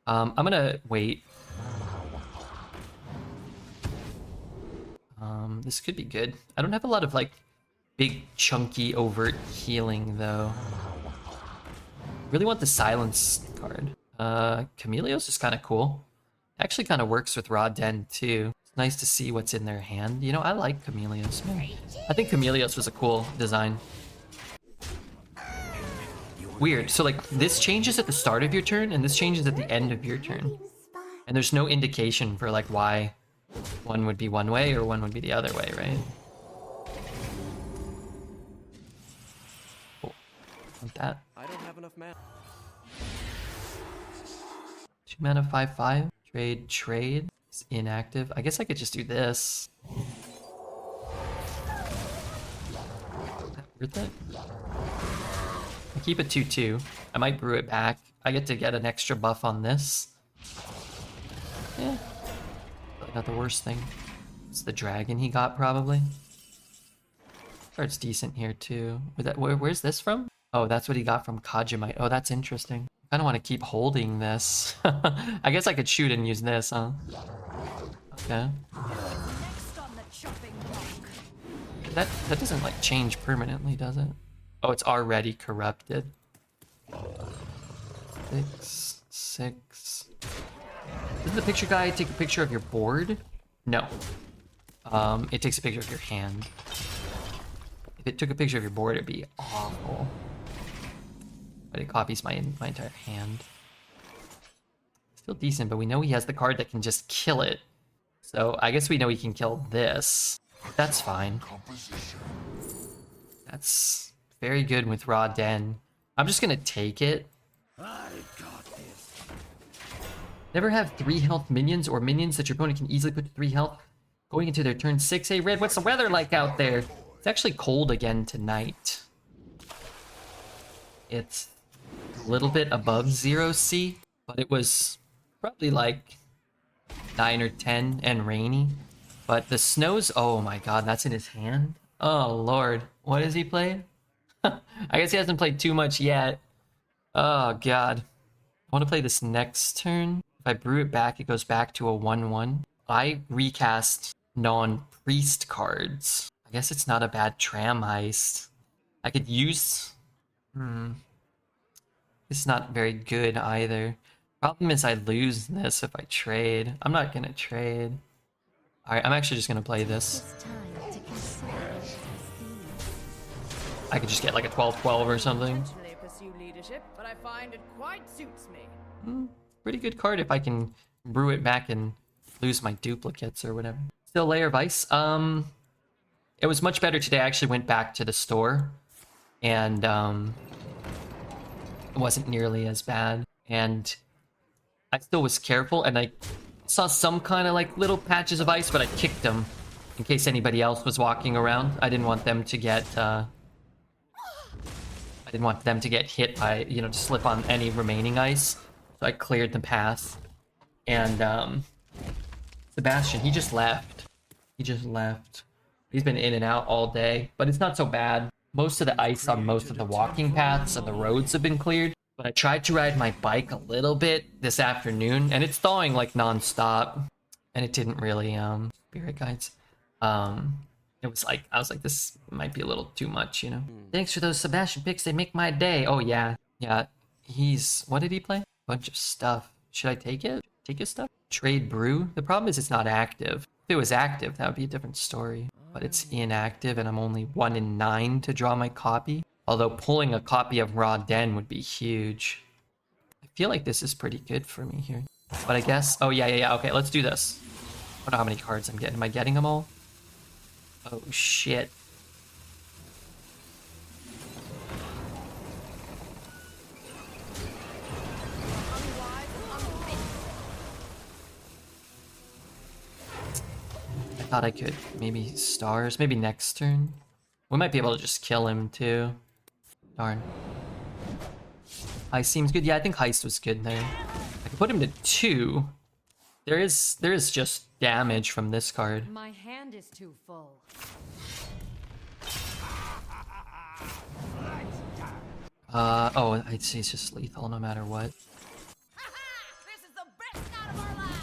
A: I'm gonna wait. This could be good. I don't have a lot of, like, big, chunky, overt healing, though. Really want the silence card. Chameleos is kind of cool. Actually kind of works with Raw Den, too. It's nice to see what's in their hand. You know, I like Chameleos, man. I think Chameleos was a cool design. Weird. So, like, this changes at the start of your turn, and this changes at the end of your turn. And there's no indication for, like, why one would be one way or one would be the other way, right? Oh, want that.
E: I don't have enough mana.
A: 2 mana, 5/5. Trade. It's inactive. I guess I could just do this. Worth it? I keep it 2/2. I might brew it back. I get to get an extra buff on this. Yeah. Not the worst thing. It's the dragon he got, probably. Card's decent here, too. Where's this from? Oh, that's what he got from Kajimite. Oh, that's interesting. I kind of want to keep holding this. I guess I could shoot and use this, huh? Okay.
B: Next on the chopping block.
A: That doesn't, like, change permanently, does it? Oh, it's already corrupted. 6. Doesn't the picture guy take a picture of your board? No. It takes a picture of your hand. If it took a picture of your board, it'd be awful. But it copies my entire hand. Still decent, but we know he has the card that can just kill it. So I guess we know he can kill this. That's fine. That's very good with Raw Den. I'm just gonna take it. Never have 3 health minions or minions that your opponent can easily put to 3 health going into their turn 6. Hey, Red, what's the weather like out there? It's actually cold again tonight. It's a little bit above 0°C, but it was probably like 9 or 10 and rainy. But the snow's... Oh my god, that's in his hand? Oh, Lord. What has he played? I guess he hasn't played too much yet. Oh, god. I want to play this next turn. If I brew it back, it goes back to a 1/1. I recast non-priest cards. I guess it's not a bad tram heist. I could use... It's not very good either. Problem is I lose this if I trade. I'm not gonna trade. Alright, I'm actually just gonna play this. I could just get like a 12/12 or something.
D: Intentionally pursue leadership, but I find it quite suits me.
A: Pretty good card if I can brew it back and lose my duplicates or whatever. Still Layer of Ice. It was much better today. I actually went back to the store and it wasn't nearly as bad. And I still was careful, and I saw some kind of like little patches of ice, but I kicked them in case anybody else was walking around. I didn't want them to get hit by, you know, to slip on any remaining ice. So I cleared the path. And Sebastian, he just left. He's been in and out all day, but it's not so bad. Most of the ice on most of the walking paths and the roads have been cleared. But I tried to ride my bike a little bit this afternoon, and it's thawing like non-stop. And it didn't really, spirit guides. It was like, I was like, this might be a little too much, you know? Thanks for those Sebastian picks, they make my day. Oh yeah, what did he play? Bunch of stuff. Should I take it? Take his stuff? Trade brew? The problem is it's not active. If it was active, that would be a different story. But it's inactive, and I'm only 1 in 9 to draw my copy. Although pulling a copy of Raw Den would be huge. I feel like this is pretty good for me here. But I guess... Oh, yeah. Okay, let's do this. I don't know how many cards I'm getting. Am I getting them all? Oh, shit. I thought I could. Maybe stars. Maybe next turn. We might be able to just kill him, too. Darn. Heist seems good. Yeah, I think Heist was good there. I can put him to 2. There is just damage from this card.
B: My hand is too full.
A: Oh, I'd say it's just lethal no matter what.
D: This is the best night of our lives!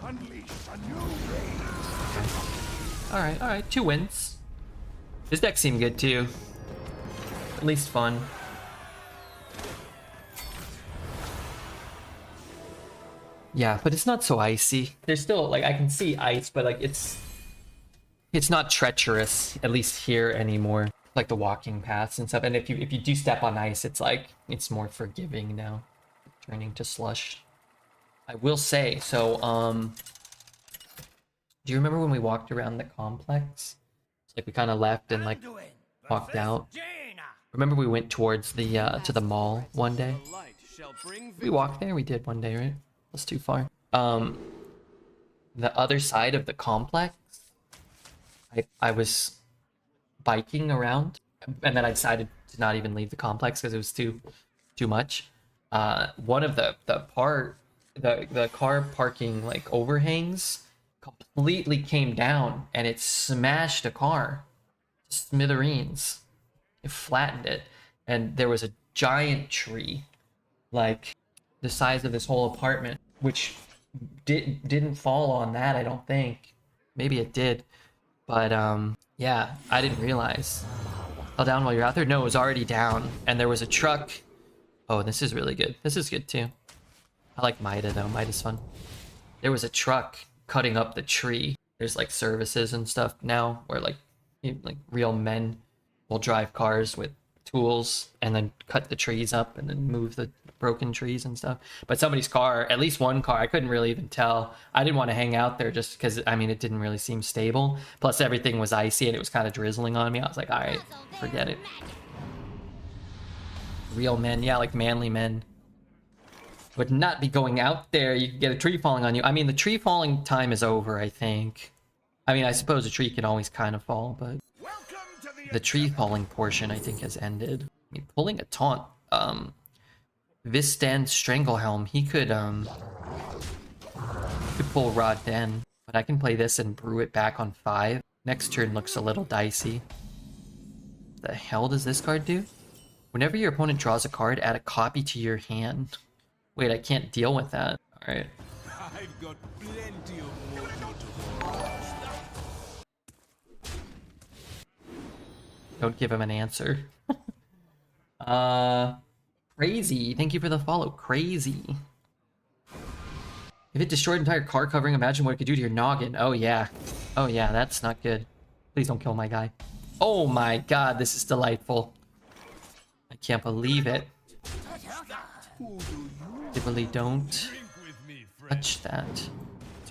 C: Unleash a new rage.
A: Alright, 2 wins. His deck seemed good too. At least fun. Yeah, but it's not so icy. There's still, like, I can see ice, but like it's not treacherous, at least here anymore. Like the walking paths and stuff. And if you do step on ice, it's like it's more forgiving now. Turning to slush. I will say, so do you remember when we walked around the complex? Like we kind of left and like walked out. Remember we went towards the to the mall one day?
E: The light shall bring
A: We walked there, we did one day, right? That's too far. The other side of the complex, I was biking around, and then I decided to not even leave the complex because it was too much. One of the car parking like overhangs completely came down, and it smashed a car to smithereens. It flattened it, and there was a giant tree, like the size of this whole apartment, which didn't fall on that, I don't think. Maybe it did, but yeah, I didn't realize. Fell down while you're out there? No, it was already down, and there was a truck. Oh, this is really good. This is good too. I like Mida though. Mida's fun. There was a truck cutting up the tree. There's like services and stuff now where like real men will drive cars with tools and then cut the trees up and then move the broken trees and stuff. But somebody's car, at least one car, I couldn't really even tell. I didn't want to hang out there just because, I mean, it didn't really seem stable. Plus everything was icy and it was kind of drizzling on me. I was like, all right, forget it. Real men, yeah, like manly men would not be going out there. You could get a tree falling on you. I mean, the tree falling time is over, I think. I mean, I suppose a tree can always kind of fall, but the tree falling portion, I think, has ended. I mean, pulling a taunt. Vistan Stranglehelm, he could pull Rod Den, but I can play this and brew it back on 5. Next turn looks a little dicey. The hell does this card do? Whenever your opponent draws a card, add a copy to your hand. Wait, I can't deal with that. Alright.
C: I've got plenty of more.
A: Don't give him an answer. Crazy. Thank you for the follow. Crazy. If it destroyed entire car covering, imagine what it could do to your noggin. Oh yeah. Oh yeah, that's not good. Please don't kill my guy. Oh my god, this is delightful. I can't believe it. I really don't touch that.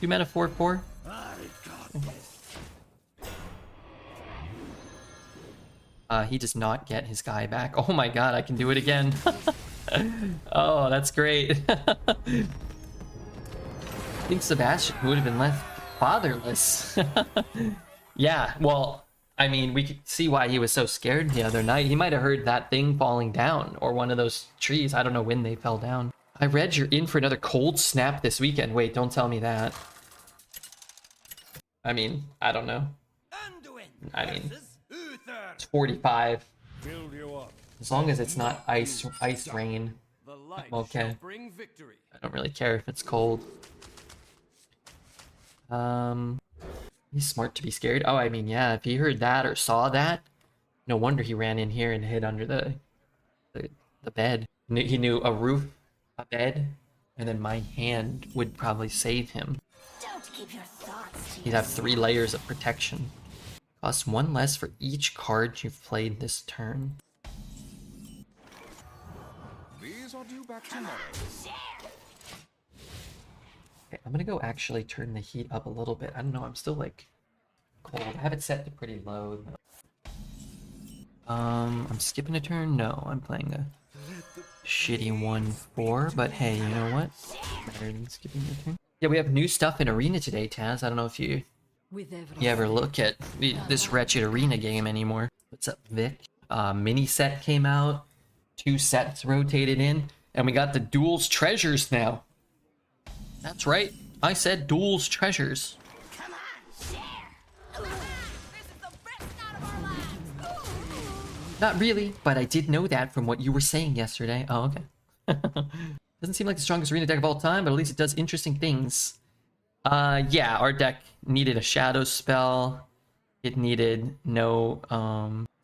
A: 2 mana 4/4. He does not get his guy back. Oh my god, I can do it again. Oh, that's great. I think Sebastian would have been left fatherless. Yeah, well, I mean, we could see why he was so scared the other night. He might have heard that thing falling down, or one of those trees. I don't know when they fell down. I read you're in for another cold snap this weekend. Wait, don't tell me that. I mean, I don't know. I mean, it's 45. As long as it's not ice rain, I'm okay. I don't really care if it's cold. He's smart to be scared. Oh, I mean, yeah, if he heard that or saw that, no wonder he ran in here and hid under the bed. He knew a roof, a bed, And then my hand would probably save him.
B: Don't keep your thoughts to
A: He'd have 3 layers of protection. Costs 1 less for each card you've played this turn.
C: These are due back tomorrow.
A: Okay, I'm gonna go actually turn the heat up a little bit. I don't know, I'm still like cold. I have it set to pretty low though. I'm skipping a turn? No, I'm playing a shitty 1-4, but hey, you know what? Better than skipping a turn. Yeah, we have new stuff in Arena today, Taz. I don't know if you ever look at this wretched Arena game anymore. What's up, Vic? Mini set came out. 2 sets rotated in. And we got the Duels treasures now. That's right. I said Duels treasures.
B: Come on, share. This is the best night of our lives.
A: Not really, but I did know that from what you were saying yesterday. Oh, okay. Doesn't seem like the strongest Arena deck of all time, but at least it does interesting things. Yeah, our deck needed a Shadow spell. It needed no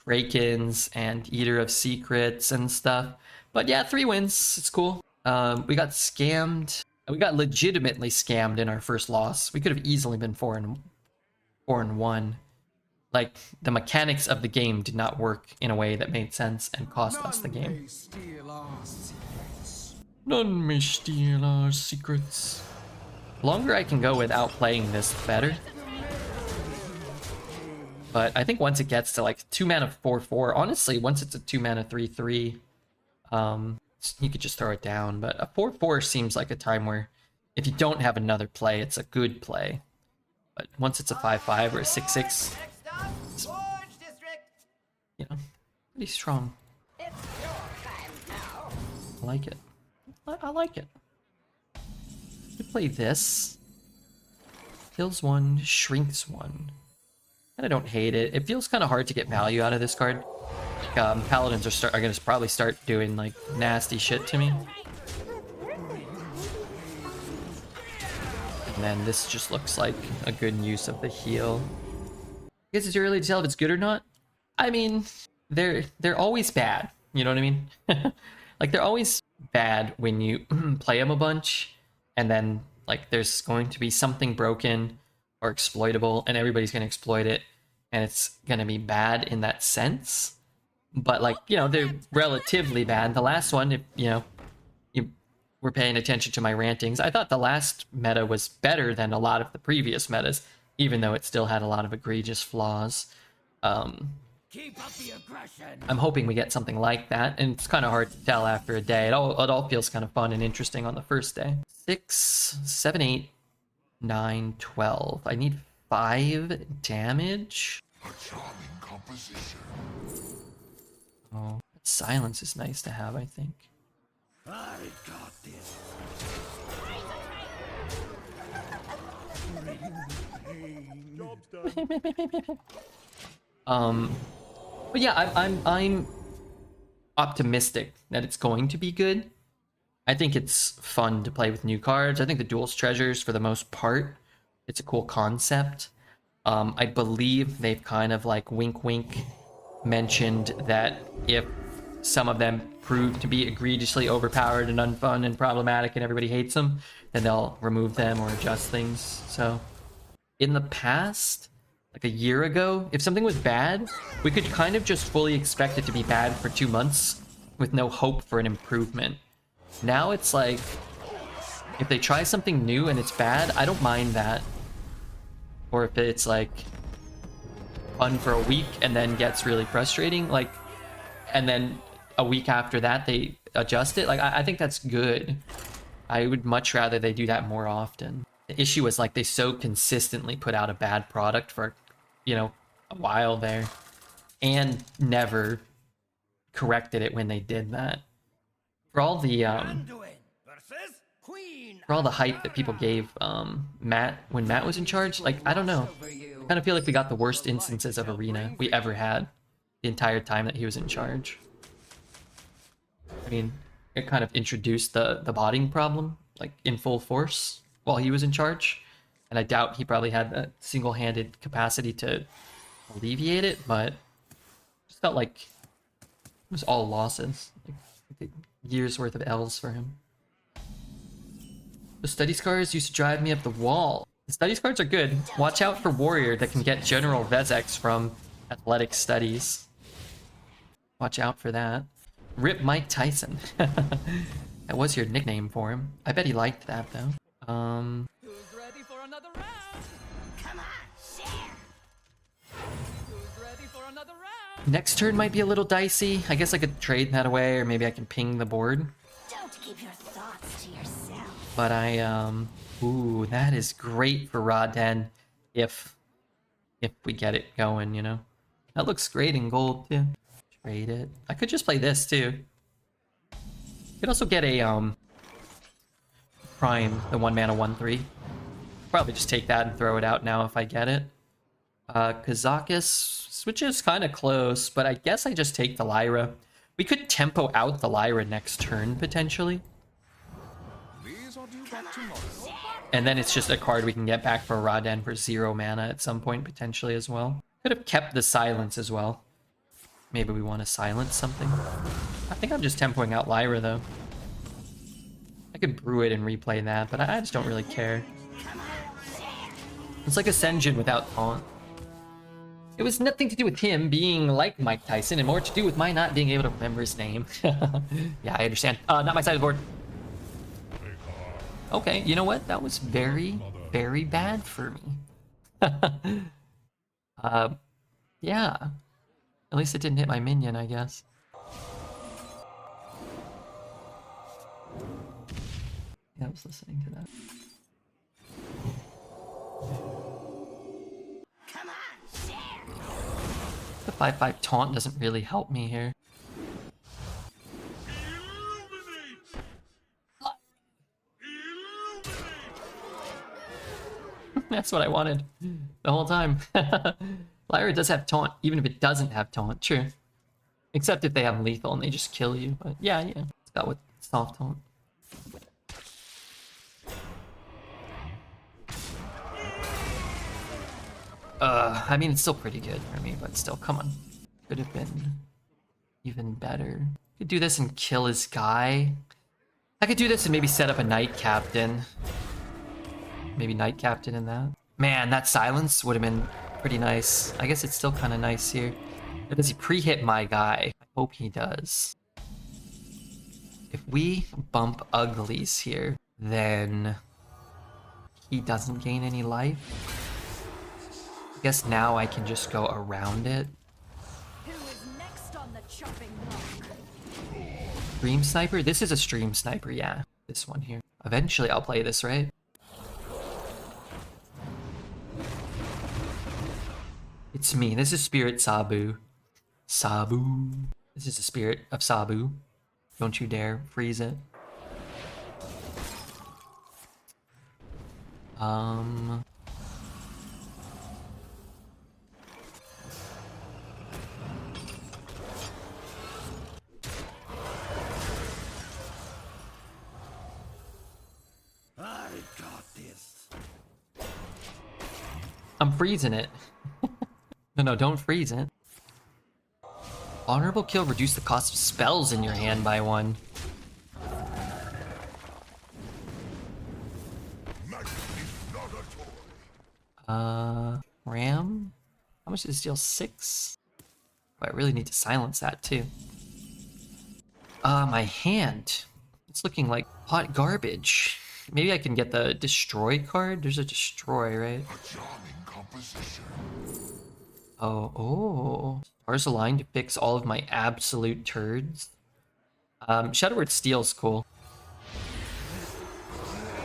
A: break-ins and Eater of Secrets and stuff. But yeah, 3 wins. It's cool. We got scammed. We got legitimately scammed in our first loss. We could have easily been 4-1. Like, the mechanics of the game did not work in a way that made sense and cost us the game. None may steal our secrets. The longer I can go without playing this, the better. But I think once it gets to like 2 mana 4/4, honestly, once it's a 2 mana 3/3, you could just throw it down. But a 4/4 seems like a time where if you don't have another play, it's a good play. But once it's a 5/5 or a 6/6, it's, you know, pretty strong. I like it. I like it. You play this. Kills 1, shrinks 1. And I don't hate it. It feels kind of hard to get value out of this card. Paladins are going to probably start doing like nasty shit to me. And then this just looks like a good use of the heal. I guess it's too early to tell if it's good or not. I mean, they're always bad. You know what I mean? Like, they're always bad when you play them a bunch, and then like there's going to be something broken or exploitable, and everybody's going to exploit it, and it's going to be bad in that sense. But like, you know, they're relatively bad. The last one, if you were paying attention to my rantings, I thought the last meta was better than a lot of the previous metas, even though it still had a lot of egregious flaws.
E: Keep up the aggression.
A: I'm hoping we get something like that, and it's kind of hard to tell after a day. It all feels kind of fun and interesting on the first day. 6, 7, 8, 9, 12. I need 5 damage.
C: A charming composition.
A: Oh, silence is nice to have, I think.
E: I got this.
A: But yeah, I'm optimistic that it's going to be good. I think it's fun to play with new cards. I think the Duels treasures, for the most part, it's a cool concept. I believe they've kind of like wink mentioned that if some of them prove to be egregiously overpowered and unfun and problematic and everybody hates them, then they'll remove them or adjust things. So in the past, like a year ago, if something was bad, we could kind of just fully expect it to be bad for 2 months with no hope for an improvement. Now it's like, if they try something new and it's bad, I don't mind that. Or if it's like fun for a week and then gets really frustrating, like, and then a week after that they adjust it, like, I think that's good. I would much rather they do that more often. The issue is like they so consistently put out a bad product for, you know, a while there, and never corrected it when they did that. For all the hype that people gave Matt when Matt was in charge, like, I don't know. I kind of feel like we got the worst instances of Arena we ever had the entire time that he was in charge. I mean, it kind of introduced the botting problem, like, in full force while he was in charge, and I doubt he probably had the single-handed capacity to alleviate it, but it just felt like it was all losses, like years worth of L's for him. The study scars used to drive me up the wall. The study scars are good. Watch out for warrior that can get General Vezex from athletic studies. Watch out for that. Rip Mike Tyson. That was your nickname for him. I bet he liked that though.
D: Who's ready for another round?
B: Come on, share.
D: Who's ready for another round?
A: Next turn might be a little dicey. I guess I could trade that away, or maybe I can ping the board.
B: Don't keep your thoughts to yourself.
A: But ooh, that is great for Raw Den if we get it going, you know. That looks great in gold too. Trade it. I could just play this too. Could also get a Prime, the 1 mana 1/3. Probably just take that and throw it out now if I get it. Kazakis switches kind of close, but I guess I just take the Lyra. We could tempo out the Lyra next turn potentially.
C: These are due back tomorrow.
A: And then it's just a card we can get back for Raden for 0 mana at some point potentially as well. Could have kept the silence as well. Maybe we want to silence something. I think I'm just tempoing out Lyra though. I could brew it and replay that, but I just don't really care. It's like Ascension without taunt. It was nothing to do with him being like Mike Tyson and more to do with my not being able to remember his name. Yeah, I understand. Not my side of the board. Okay, you know what? That was very, very bad for me. Yeah. At least it didn't hit my minion, I guess. Yeah, I was listening to that.
B: Come on, share.
A: The 5/5 taunt doesn't really help me here. That's what I wanted the whole time. Lyra does have taunt, even if it doesn't have taunt, true. Except if they have lethal and they just kill you. But yeah, it's got with soft taunt. I mean, it's still pretty good for me, but still, come on. Could have been even better. Could do this and kill his guy. I could do this and maybe set up a Knight Captain. Maybe Knight Captain in that. Man, that silence would have been pretty nice. I guess it's still kind of nice here. Does he pre-hit my guy? I hope he does. If we bump uglies here, then he doesn't gain any life. I guess now I can just go around it.
D: Who is next on the chopping block?
A: Stream Sniper? This is a Stream Sniper, yeah. This one here. Eventually I'll play this, right? It's me. This is Spirit Sabu. Sabu. This is the spirit of Sabu. Don't you dare freeze it.
C: I got this.
A: I'm freezing it. No, don't freeze it. Honorable kill, reduce the cost of spells in your hand by 1. Ram? How much does this deal? 6? Oh, I really need to silence that too. My hand. It's looking like hot garbage. Maybe I can get the destroy card? There's a destroy, right?
C: A charming composition.
A: Oh. Stars aligned to fix all of my absolute turds. Shadowward Steel's cool.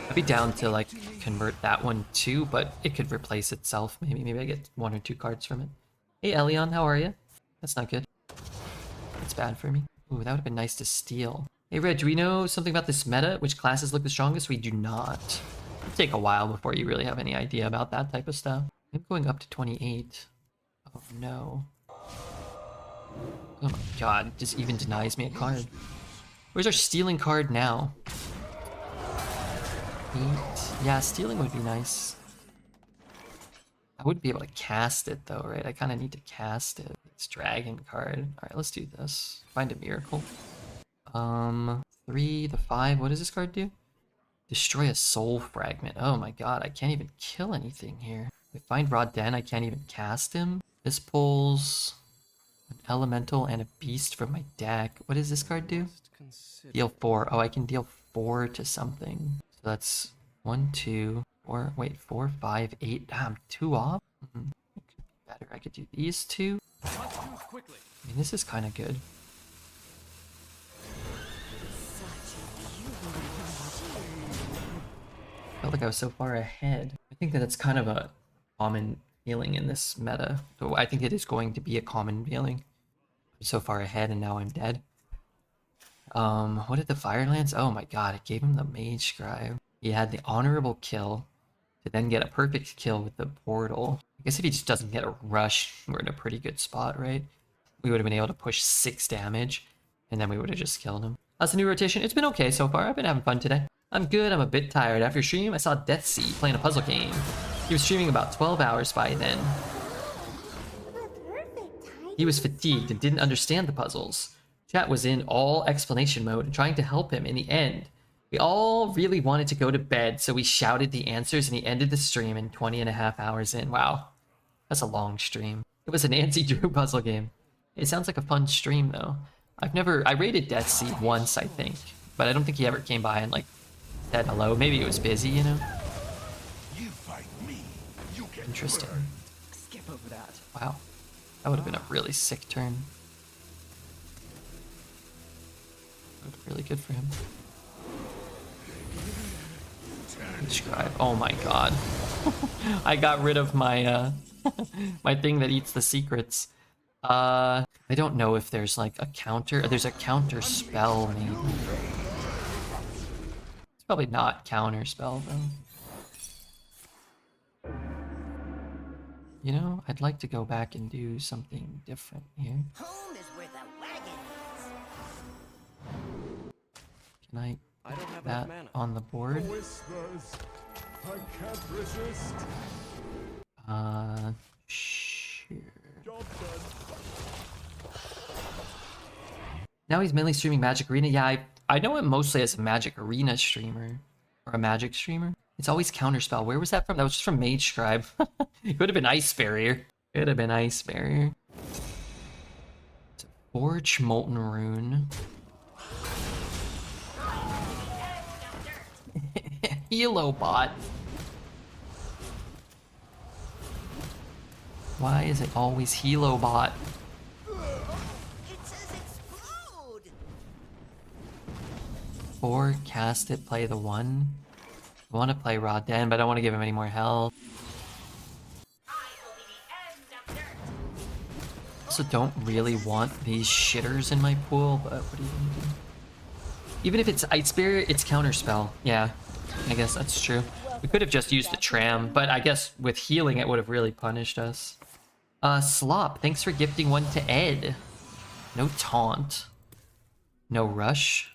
A: I'd be down to like convert that one too, but it could replace itself. Maybe I get 1 or 2 cards from it. Hey Elion, how are you? That's not good. That's bad for me. Ooh, that would have been nice to steal. Hey Red, do we know something about this meta? Which classes look the strongest? We do not. It'll take a while before you really have any idea about that type of stuff. I'm going up to 28. Oh no. Oh my god, it just even denies me a card. Where's our stealing card now? 8. Yeah, stealing would be nice. I wouldn't be able to cast it though, right? I kind of need to cast it. It's dragon card. Alright, let's do this. Find a miracle. 3, the 5. What does this card do? Destroy a soul fragment. Oh my god, I can't even kill anything here. If I find Rodden, I can't even cast him. This pulls an elemental and a beast from my deck. What does this card do? Deal 4. Oh, I can deal 4 to something. So that's 1, 2, 4. Wait, 4, 5, 8. I'm 2 off. Better. I could do these 2. I mean, this is kind of good. Felt like I was so far ahead. I think that it's kind of a common feeling in this meta. So I think it is going to be a common feeling. I'm so far ahead and now I'm dead. What did the Firelance? Oh my god, it gave him the Mage Scribe. He had the honorable kill to then get a perfect kill with the portal. I guess if he just doesn't get a rush, we're in a pretty good spot, right? We would have been able to push 6 damage, and then we would have just killed him. That's a new rotation. It's been okay so far. I've been having fun today. I'm good. I'm a bit tired. After stream, I saw Deathsea playing a puzzle game. He was streaming about 12 hours by then. He was fatigued and didn't understand the puzzles. Chat was in all explanation mode and trying to help him in the end. We all really wanted to go to bed, so we shouted the answers and he ended the stream in 20.5 hours in. Wow. That's a long stream. It was a Nancy Drew puzzle game. It sounds like a fun stream though. I rated Deathsea once, I think, but I don't think he ever came by and like said hello. Maybe he was busy, you know?
C: You fight me, you get
A: Interesting.
C: burned.
E: Skip over that.
A: Wow. That would have been a really sick turn. That would have been really good for him. Scribe. Oh my god. I got rid of my my thing that eats the secrets. I don't know if there's like a counter. There's a counter spell maybe. It's probably not counter spell though. You know, I'd like to go back and do something different here.
B: Home is where the wagon is.
A: Can I
E: I don't have
A: put that
E: enough mana.
A: on the board?
C: Whispers, I can't resist.
A: Sure.
C: Job done.
A: Now he's mainly streaming Magic Arena. Yeah, I know him mostly as a Magic Arena streamer. Or a Magic streamer. It's always Counterspell. Where was that from? That was just from Mage Scribe. It could have been Ice Barrier. Could have been Ice Barrier. It's a Forge Molten Rune. Helobot. Why is it always Helobot?
B: It says explode.
A: 4, cast it, play the 1. I want to play Rodden, but I don't want to give him any more health. Also don't really want these shitters in my pool, but what are you gonna do? Even if it's Ice Barrier, it's Counterspell. Yeah, I guess that's true. We could have just used the Tram, but I guess with healing it would have really punished us. Slop, thanks for gifting 1 to Ed. No taunt. No rush.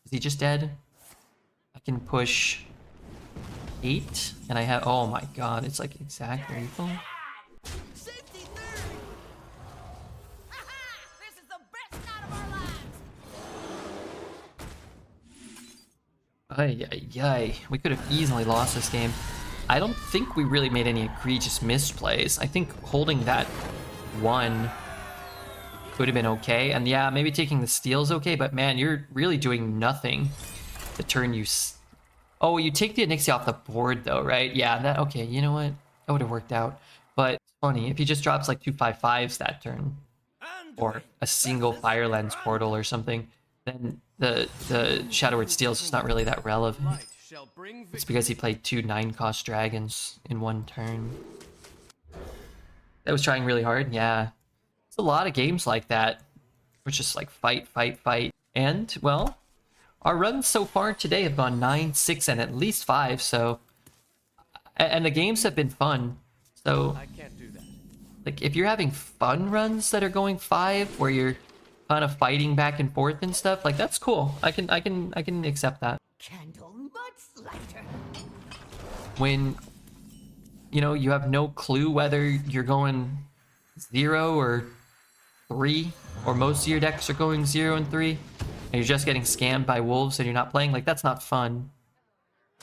A: Is he just dead? I can push 8, and I have, oh my god, it's like exact lethal.
B: Safety third. Haha! This is the best night of our lives.
A: Ay, ay, ay. We could have easily lost this game. I don't think we really made any egregious misplays. I think holding that 1 could have been okay. And yeah, maybe taking the steal's okay, but man, you're really doing nothing to turn you... Oh, you take the Onyxia off the board though, right? Yeah, that... Okay, you know what? That would have worked out. But it's funny, if he just drops like 2 5/5s that turn, or a single Fire Lens portal or something, then the Shadow Word Steel's just not really that relevant.
E: Light shall bring
A: It's because he played 2 9-cost dragons in 1 turn. That was trying really hard, yeah. It's a lot of games like that. We're just like fight, fight, fight. And, well, our runs so far today have gone 9, 6, and at least 5, so... And the games have been fun, so...
E: I can't do that.
A: Like, if you're having fun runs that are going 5, where you're kind of fighting back and forth and stuff, like, that's cool. I can accept that.
B: Candle much lighter.
A: When, you know, you have no clue whether you're going 0 or 3, or most of your decks are going 0 and 3, and you're just getting scammed by wolves and you're not playing, like, that's not fun.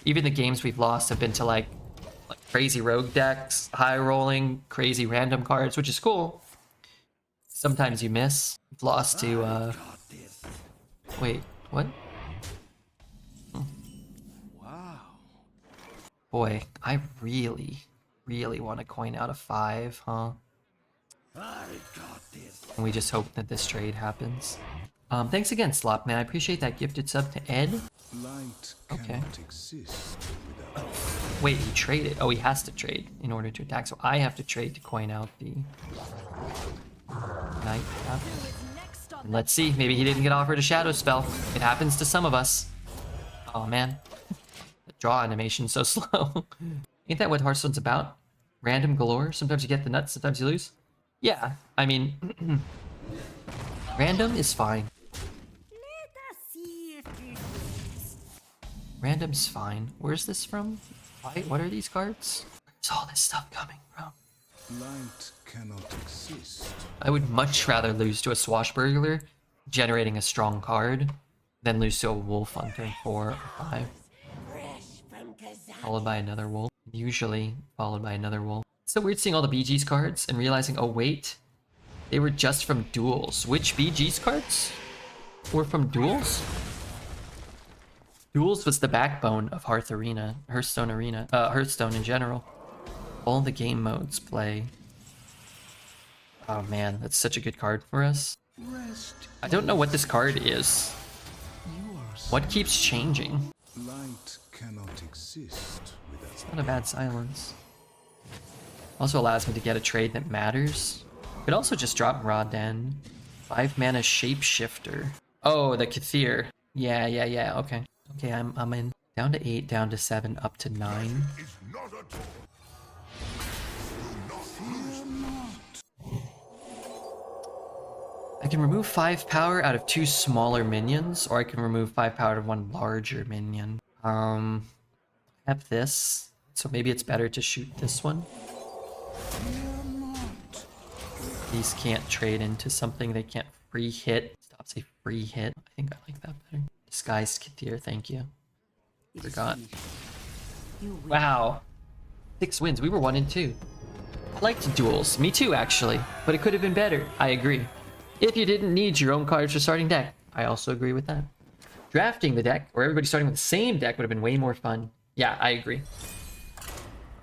A: Even the games we've lost have been to like crazy rogue decks, high rolling, crazy random cards, which is cool. Sometimes you miss. We've lost to wait, what?
E: Wow.
A: Boy, I really want to coin out a 5, huh? And we just hope that this trade happens. Thanks again, Slop Man. I appreciate that gifted sub to Ed.
C: Light
A: Okay.
C: cannot exist without
A: Wait, he traded. Oh, he has to trade in order to attack. So I have to trade to coin out the Nightcap.
D: Next on
A: And let's see. Maybe he didn't get offered a shadow spell. It happens to some of us. Oh man, the draw animation's so slow. Ain't that what Hearthstone's about? Random galore. Sometimes you get the nuts. Sometimes you lose. Yeah, I mean, random is fine.
D: Let us see if this
A: Random's fine. Where's this from? Why? What are these cards? Where's all this stuff coming from?
C: light cannot exist.
A: I would much rather lose to a Swashbuckler, generating a strong card, than lose to a Wolf on turn 4 or 5. Followed by another Wolf. Usually followed by another Wolf. It's so weird seeing all the BG's cards and realizing, oh wait, they were just from Duels. Which BG's cards were from Duels? Duels was the backbone of Hearthstone in general. All the game modes play. Oh man, that's such a good card for us.
C: Rest.
A: I don't know what this card is.
C: You are
A: What keeps changing?
C: light cannot exist without
A: Not a bad silence. Also allows me to get a trade that matters. Could also just drop Raw Den. 5 mana Shapeshifter. Oh, the Kathir. Yeah, okay. Okay, I'm in. Down to 8, down to 7, up to 9. I can remove 5 power out of 2 smaller minions, or I can remove 5 power out of 1 larger minion. I have this, so maybe it's better to shoot this one. These can't trade into something they can't free hit. Stop, say free hit. I think I like that better. Disguised Kathir, thank you. Forgot. Wow. 6 wins. We were 1 and 2. I liked Duels. Me too, actually. But it could have been better. I agree. If you didn't need your own cards for starting deck, I also agree with that. Drafting the deck, or everybody starting with the same deck, would have been way more fun. Yeah, I agree.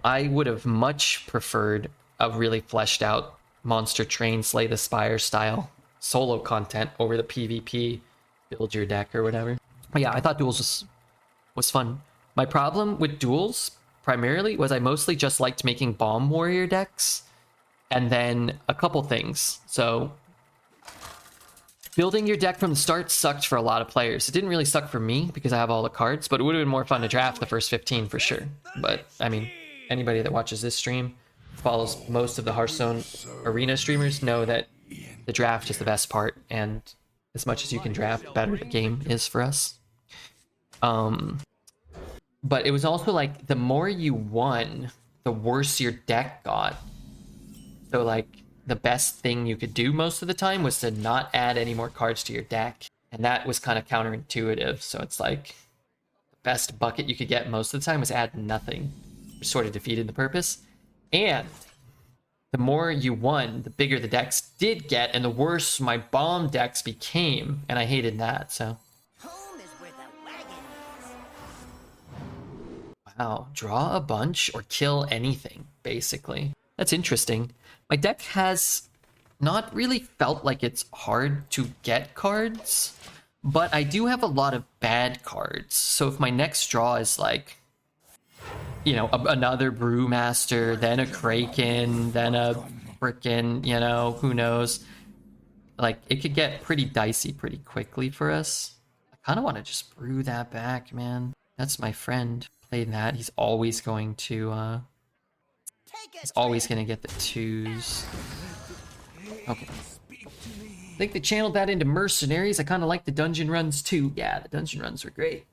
A: I would have much preferred a really fleshed out Monster Train Slay the Spire style solo content over the PvP build your deck or whatever. But yeah, I thought Duels was fun. My problem with Duels primarily was I mostly just liked making Bomb Warrior decks and then a couple things. So building your deck from the start sucked for a lot of players. It didn't really suck for me because I have all the cards, but it would have been more fun to draft the first 15 for sure. But I mean, anybody that watches this stream, follows most of the Hearthstone arena streamers, know that the draft is the best part, and as much as you can draft, the better the game is for us. But it was also like the more you won, the worse your deck got. So like the best thing you could do most of the time was to not add any more cards to your deck, and that was kind of counterintuitive. So it's like the best bucket you could get most of the time was add nothing, which sort of defeated the purpose. And the more you won, the bigger the decks did get, and the worse my bomb decks became, and I hated that. So
B: Home is where the wagon is.
A: wow, draw a bunch or kill anything, basically. That's interesting. My deck has not really felt like it's hard to get cards, but I do have a lot of bad cards. So if my next draw is like, you know, another Brewmaster, then a Kraken, then a frickin', you know, who knows. Like, it could get pretty dicey pretty quickly for us. I kind of want to just brew that back, man. That's my friend. Play that. He's always going to, he's always going to get the 2s. Okay. I think they channeled that into Mercenaries. I kind of like the dungeon runs too. Yeah, the dungeon runs were great.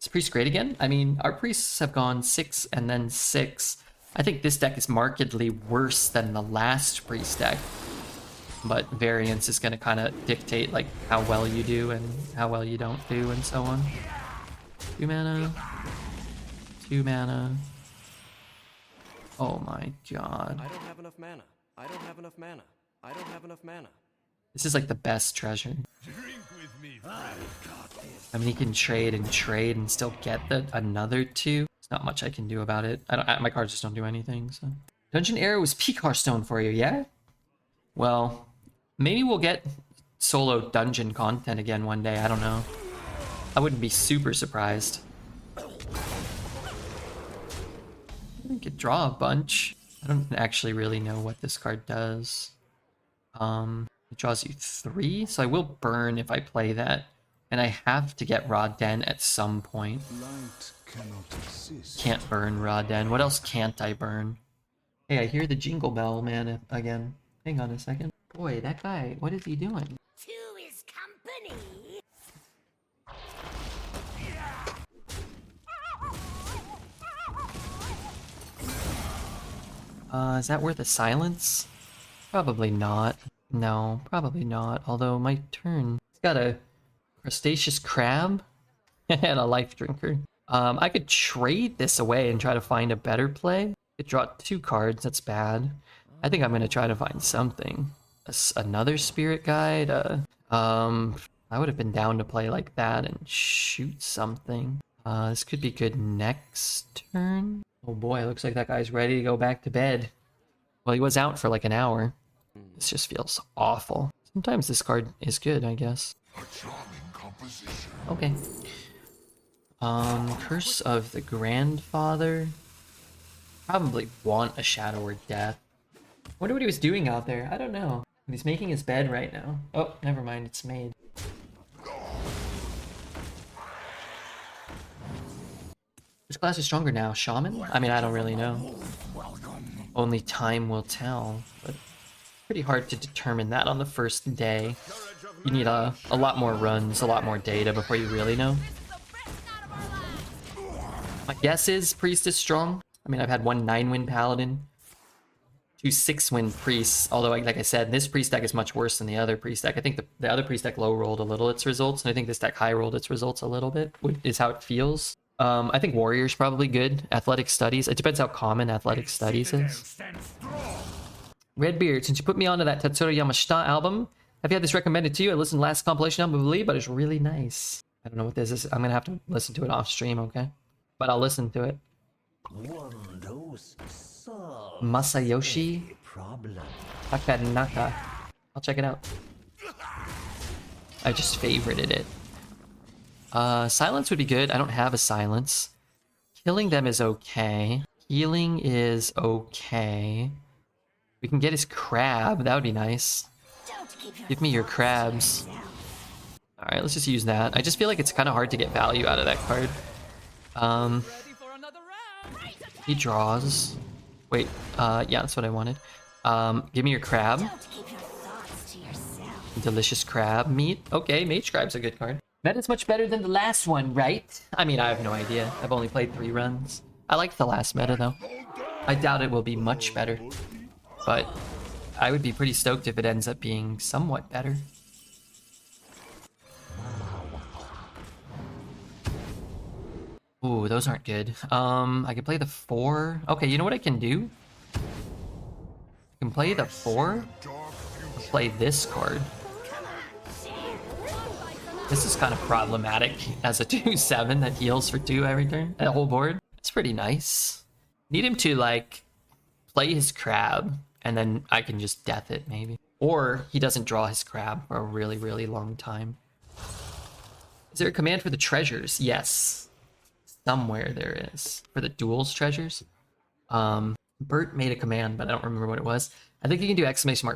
A: Is Priest great again? I mean, our priests have gone 6 and then 6. I think this deck is markedly worse than the last priest deck. But variance is going to kind of dictate like how well you do and how well you don't do and so on. 2 mana. 2 mana. Oh my god.
E: I don't have enough mana. I don't have enough mana. I don't have enough mana.
A: This is like the best treasure.
C: Drink with me,
A: I mean, he can trade and still get another 2. There's not much I can do about it. My cards just don't do anything, so. Dungeon Arrow is peak Hearthstone for you, yeah? Well, maybe we'll get solo dungeon content again one day, I don't know. I wouldn't be super surprised. I could draw a bunch. I don't actually really know what this card does. It draws you 3, so I will burn if I play that. And I have to get Raw Den at some point.
C: light cannot exist.
A: Can't burn Raw Den. What else can't I burn? Hey, I hear the jingle bell man again. Hang on a second. Boy, that guy, what is he doing?
B: To his company.
A: Is that worth a silence? Probably not. No, probably not. Although my turn. It's got a crustaceous crab and a life drinker. I could trade this away and try to find a better play. It draw 2 cards, that's bad. I think I'm gonna try to find something. Another spirit guide. I would have been down to play like that and shoot something. This could be good next turn. Oh boy, looks like that guy's ready to go back to bed. Well, he was out for like an hour. This just feels awful. Sometimes this card is good, I guess.
C: A charming composition.
A: Okay. Curse of the Grandfather. Probably want a Shadow or Death. Wonder what he was doing out there. I don't know. He's making his bed right now. Oh, never mind. It's made. Which class is stronger now? Shaman? I mean, I don't really know. Only time will tell. But pretty hard to determine that on the first day. You need a lot more runs, a lot more data before you really know. My guess is Priest is strong. I mean, I've had 1 9-win Paladin, 2 6-win Priests, although, like I said, this Priest deck is much worse than the other Priest deck. I think the other Priest deck low-rolled a little its results, and I think this deck high-rolled its results a little bit, is how it feels. I think Warrior's probably good. Athletic Studies. It depends how common Athletic Studies is. Redbeard, since you put me onto that Tetsuro Yamashita album, have you had this recommended to you? I listened to the last compilation album, I believe, but it's really nice. I don't know what this is. I'm gonna have to listen to it off stream, okay? But I'll listen to it. Masayoshi Takanaka. I'll check it out. I just favorited it. Silence would be good. I don't have a silence. Killing them is okay. Healing is okay. We can get his crab. That would be nice. Give me your crabs. Alright, let's just use that. I just feel like it's kind of hard to get value out of that card. He draws. Wait, yeah, that's what I wanted. Give me your crab. Delicious crab meat. Okay, Mage Scribe's a good card. That is much better than the last one, right? I mean, I have no idea. I've only played 3 runs. I like the last meta, though. I doubt it will be much better. But I would be pretty stoked if it ends up being somewhat better. Ooh, those aren't good. I can play the 4. Okay, you know what I can do? I can play the 4. I'll play this card. This is kind of problematic as a 2/7 that heals for 2 every turn. That whole board. It's pretty nice. Need him to, like, play his crab, and then I can just death it, maybe. Or he doesn't draw his crab for a really, really long time. Is there a command for the treasures? Yes. Somewhere there is. For the duels treasures. Bert made a command, but I don't remember what it was. I think you can do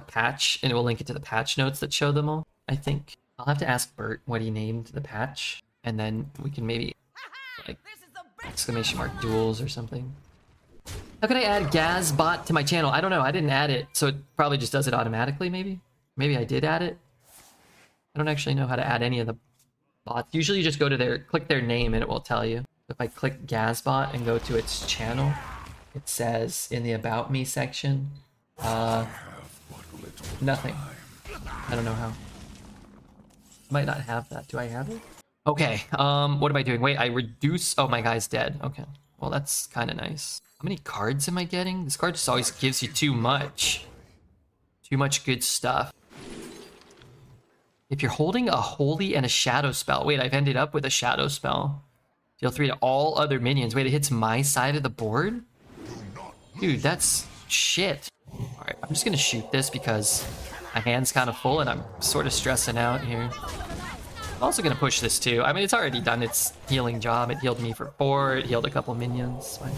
A: !patch, and it will link it to the patch notes that show them all, I think. I'll have to ask Bert what he named the patch, and then we can maybe, like, !duels or something. How could I add Gazbot to my channel? I don't know. I didn't add it, so it probably just does it automatically, maybe? Maybe I did add it? I don't actually know how to add any of the bots. Usually you just go to click their name, and it will tell you. If I click Gazbot and go to its channel, it says in the About Me section, nothing. I don't know how. Might not have that. Do I have it? Okay, what am I doing? Wait, I reduce... Oh, my guy's dead. Okay. Well, that's kind of nice. How many cards am I getting? This card just always gives you too much. Too much good stuff. If you're holding a Holy and a Shadow spell. Wait, I've ended up with a Shadow spell. Deal 3 to all other minions. Wait, it hits my side of the board? Dude, that's shit. Alright, I'm just gonna shoot this because my hand's kind of full and I'm sort of stressing out here. I'm also gonna push this too. I mean, it's already done its healing job. It healed me for 4. It healed a couple minions. Fine.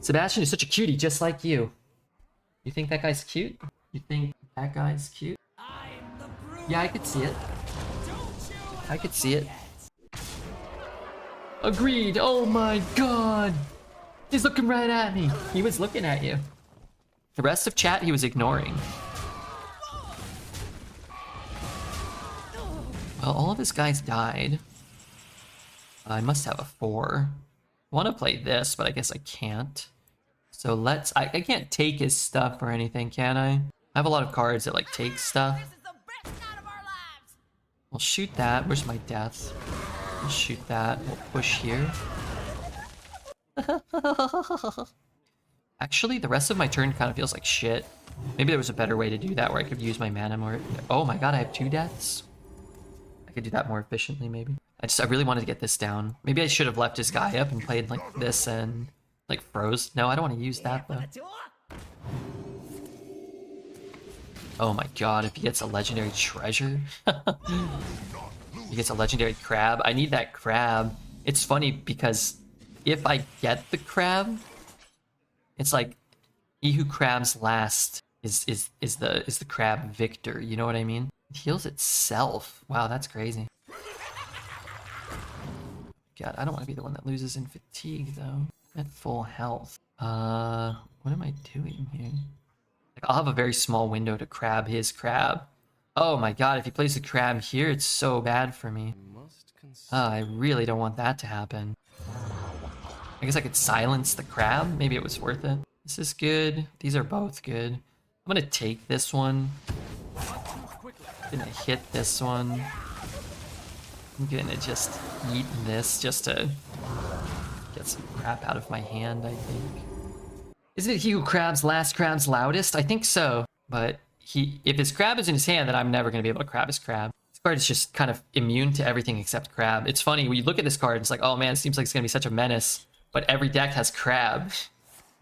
A: Sebastian is such a cutie, just like you. You think that guy's cute? You think that guy's cute? Yeah, I could see it. I could see it. Agreed. Oh my god. He's looking right at me. He was looking at you. The rest of chat he was ignoring. Well, all of his guys died. I must have a 4. I want to play this, but I guess I can't. So let's... I can't take his stuff or anything, can I? I have a lot of cards that, like, take stuff.
B: This is the best night of our lives.
A: We'll shoot that. Where's my death? We'll shoot that. We'll push here. Actually, the rest of my turn kind of feels like shit. Maybe there was a better way to do that where I could use my mana more. Oh my god, I have 2 deaths. I could do that more efficiently, maybe. I really wanted to get this down. Maybe I should have left his guy up and played like this and like froze. No, I don't want to use that though. Oh my god, if he gets a legendary treasure. He gets a legendary crab. I need that crab. It's funny because if I get the crab, it's like he who crabs last is the crab victor, you know what I mean? It heals itself. Wow, that's crazy. God, I don't want to be the one that loses in fatigue though. At full health. What am I doing here? Like, I'll have a very small window to crab his crab. Oh my god, if he plays the crab here, it's so bad for me. I really don't want that to happen. I guess I could silence the crab. Maybe it was worth it. This is good. These are both good. I'm gonna take this one. I'm gonna hit this one. I'm gonna just eat this just to get some crap out of my hand, I think. Isn't it he who crabs last crabs loudest? I think so. But if his crab is in his hand, then I'm never gonna be able to crab his crab. This card is just kind of immune to everything except crab. It's funny, when you look at this card, it's like, oh man, it seems like it's gonna be such a menace. But every deck has crab.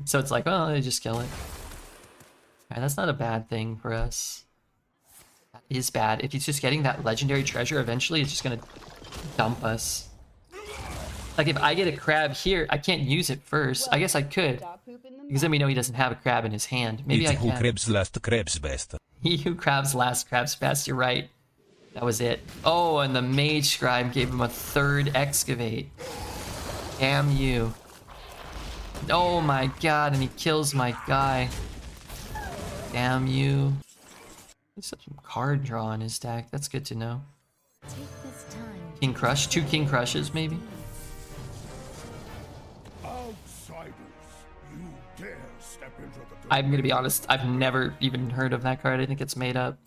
A: So it's like, well, they just kill it. Alright, that's not a bad thing for us. That is bad. If he's just getting that legendary treasure, eventually it's just gonna dump us. Like, if I get a crab here, I can't use it first. I guess I could. Because then we know he doesn't have a crab in his hand. Maybe I can.
F: Who crabs last crabs best.
A: He who crabs last crabs best. You're right. That was it. Oh, and the Mage Scribe gave him a 3rd excavate. Damn you. Oh my god, and he kills my guy. Damn you. There's some card draw in his deck. That's good to know. King Crush? 2 King Crushes, maybe?
C: Outsiders, you dare step into the door.
A: I'm gonna be honest, I've never even heard of that card. I think it's made up.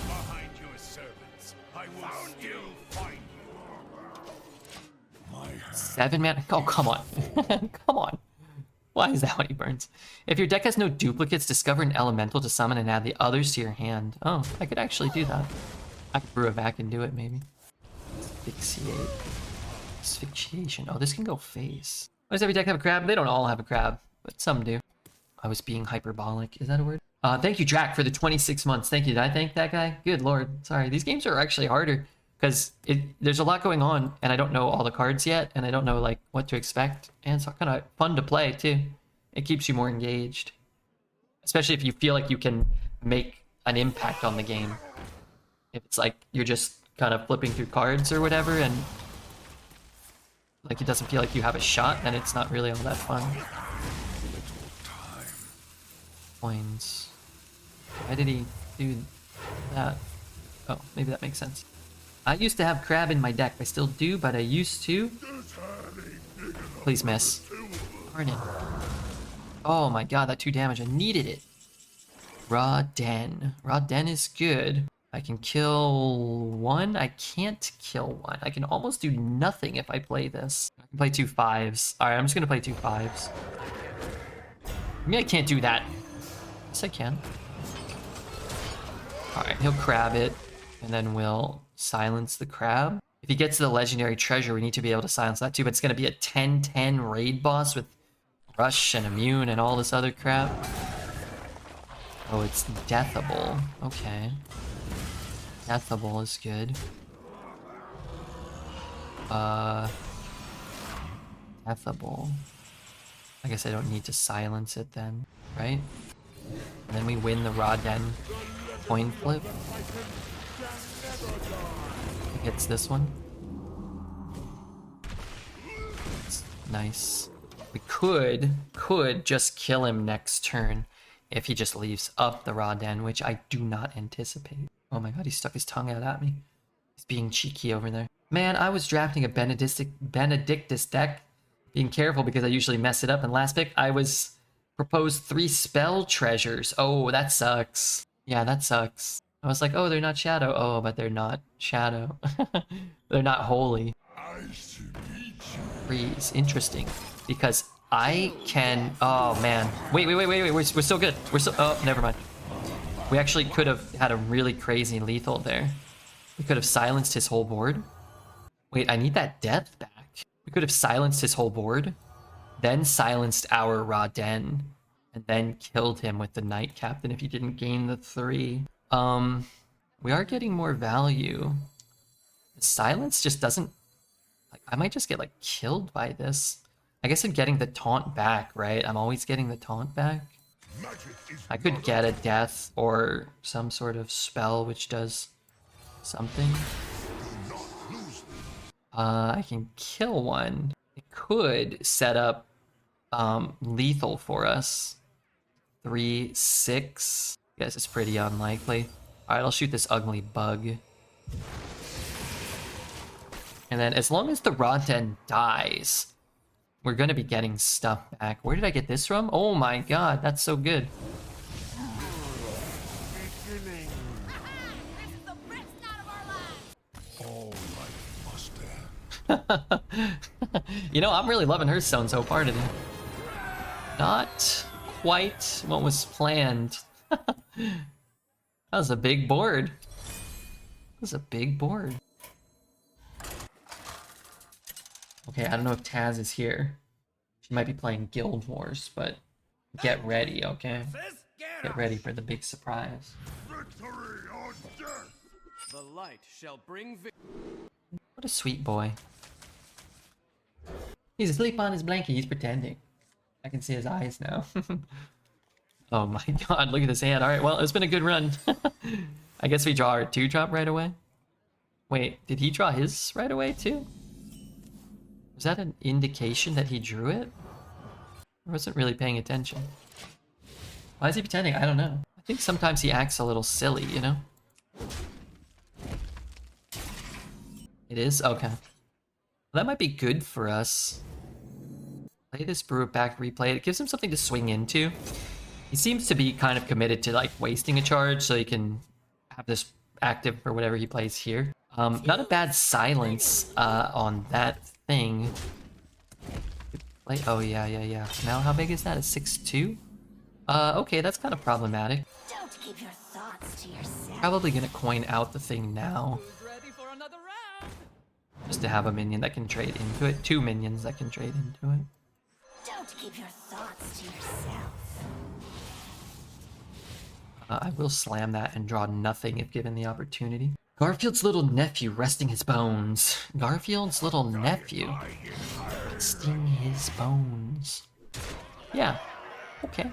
C: Behind your servants, I will still find you.
A: 7 mana? Oh, come on. Come on. Why is that what he burns? If your deck has no duplicates, discover an elemental to summon and add the others to your hand. Oh, I could actually do that. I could brew it back and do it, maybe. Asphyxiate. Asphyxiation. Oh, this can go face. Why does every deck have a crab? They don't all have a crab, but some do. I was being hyperbolic. Is that a word? Thank you, Drac, for the 26 months. Thank you. Did I thank that guy? Good lord. Sorry. These games are actually harder because there's a lot going on and I don't know all the cards yet and I don't know like what to expect. And it's kind of fun to play too. It keeps you more engaged. Especially if you feel like you can make an impact on the game. If it's like you're just kind of flipping through cards or whatever and like it doesn't feel like you have a shot, then it's not really all that fun. Coins. Why did he do that? Oh, maybe that makes sense. I used to have crab in my deck. I still do, but I used to. Please miss. Darn it. Oh my god, that 2 damage. I needed it. Raw Den. Raw Den is good. I can kill one. I can't kill one. I can almost do nothing if I play this. I can play 2 5s. Alright, I'm just gonna play 2 5s. I mean, I can't do that. Yes, I can. Alright, he'll crab it, and then we'll silence the crab. If he gets the legendary treasure, we need to be able to silence that too, but it's gonna be a 10-10 raid boss with rush and immune and all this other crap. Oh, it's deathable. Okay. Deathable is good. Deathable. I guess I don't need to silence it then, right? And then we win the Raden coin flip. Hits this one. It's nice. We could just kill him next turn if he just leaves up the Raden, which I do not anticipate. Oh my god, he stuck his tongue out at me. He's being cheeky over there. Man, I was drafting a Benedictus deck. Being careful because I usually mess it up. And last pick, I was proposed 3 spell treasures. Oh, that sucks. Yeah, that sucks. I was like, oh, they're not shadow. Oh, but they're not shadow. They're not holy. Freeze. Interesting. Because I can... Oh, man. Wait. We're still good. We're still... Oh, never mind. We actually could have had a really crazy lethal there. We could have silenced his whole board. Wait, I need that death back. We could have silenced his whole board, then silenced our Raden, and then killed him with the Knight Captain if he didn't gain the 3. We are getting more value. The silence just doesn't... Like, I might just get, like, killed by this. I guess I'm getting the taunt back, right? I'm always getting the taunt back. I could get a death or some sort of spell which does something. I can kill one. It could set up lethal for us. 3, 6. I guess it's pretty unlikely. Alright, I'll shoot this ugly bug. And then as long as the Raden dies, we're gonna be getting stuff back. Where did I get this from? Oh my god, that's so good. You know, I'm really loving Hearthstone so far today. Not quite what was planned. That was a big board. That was a big board. Okay, I don't know if Taz is here. She might be playing Guild Wars, but get ready, okay? Get ready for the big surprise.
C: Victory or death!
E: The light shall bring
A: What a sweet boy. He's asleep on his blanket. He's pretending. I can see his eyes now. Oh my god, look at this hand. Alright, well, it's been a good run. I guess we draw our 2-drop right away. Wait, did he draw his right away too? Was that an indication that he drew it? I wasn't really paying attention. Why is he pretending? I don't know. I think sometimes he acts a little silly, you know? It is? Okay. Well, that might be good for us. Play this, brew it back, replay it. It gives him something to swing into. He seems to be kind of committed to like wasting a charge so he can have this active for whatever he plays here. Not a bad silence on that thing. Like, oh yeah. Now how big is that? A 6-2? Okay, that's kind of problematic.
B: Don't keep your thoughts to yourself.
A: Probably gonna coin out the thing now.
E: ready for another round.
A: Just to have a minion that can trade into it. 2 minions that can trade into it.
B: Don't keep your thoughts to yourself.
A: I will slam that and draw nothing if given the opportunity. Garfield's little nephew resting his bones. Garfield's little nephew resting his bones. Yeah. Okay.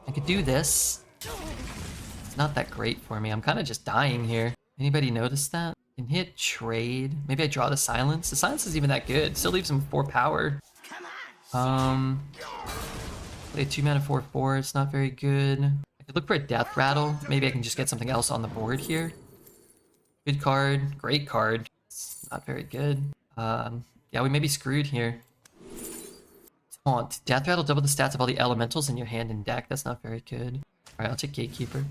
A: I could do this. It's not that great for me. I'm kind of just dying here. Anybody notice that? Can hit trade. Maybe I draw the silence. The silence isn't even that good. Still leaves him 4 power. Play 2 mana 4/4. It's not very good. I could look for a death rattle. Maybe I can just get something else on the board here. Good card. Great card. It's not very good. Yeah, we may be screwed here. Taunt. Death rattle double the stats of all the elementals in your hand and deck. That's not very good. Alright, I'll take Gatekeeper.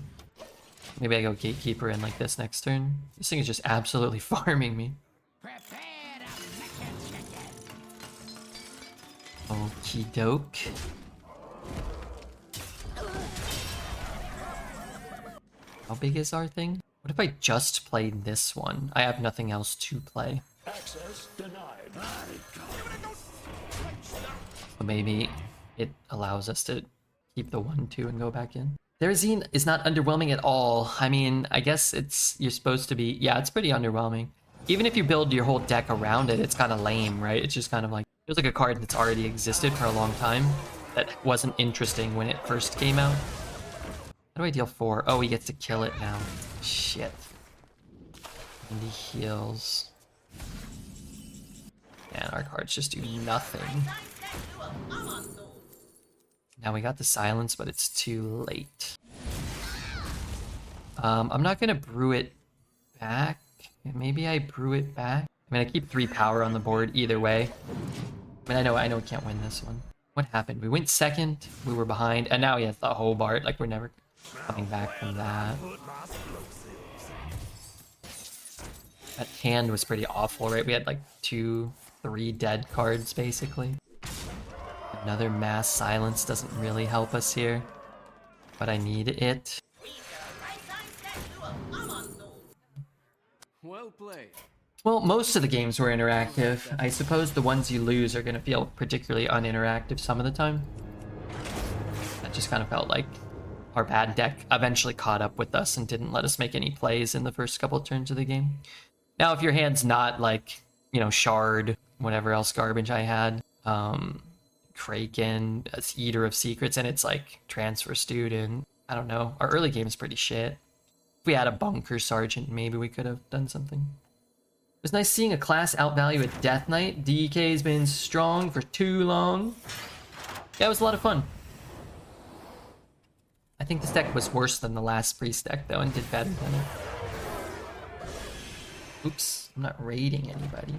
A: Maybe I go Gatekeeper in like this next turn. This thing is just absolutely farming me. Okie doke. How big is our thing? What if I just played this one? I have nothing else to play.
C: Access denied.
A: But maybe it allows us to keep the 1-2 and go back in. Therazine is not underwhelming at all. I mean, I guess you're supposed to be... Yeah, it's pretty underwhelming. Even if you build your whole deck around it, it's kind of lame, right? It's just kind of like... Feels like a card that's already existed for a long time that wasn't interesting when it first came out. How do I deal 4? Oh, he gets to kill it now. Shit. And he heals. And our cards just do nothing. Now we got the silence, but it's too late. I'm not gonna brew it back. Maybe I brew it back. I mean, I keep 3 power on the board either way. I mean, I know we can't win this one. What happened? We went second, we were behind, and now he has the Hobart. Like, we're never coming back from that. That hand was pretty awful, right? We had like 2, 3 dead cards, basically. Another mass silence doesn't really help us here, but I need it.
E: Well played.
A: Well, most of the games were interactive. I suppose the ones you lose are going to feel particularly uninteractive some of the time. That just kind of felt like our bad deck eventually caught up with us and didn't let us make any plays in the first couple of turns of the game. Now, if your hand's not like, you know, Shard, whatever else garbage I had, Kraken, Eater of Secrets, and it's like Transfer Student, I don't know. Our early game's pretty shit. If we had a Bunker Sergeant, maybe we could have done something. It was nice seeing a class outvalue at Death Knight. DK's been strong for too long. Yeah, it was a lot of fun. I think this deck was worse than the last Priest deck, though, and did better than it. Oops, I'm not raiding anybody.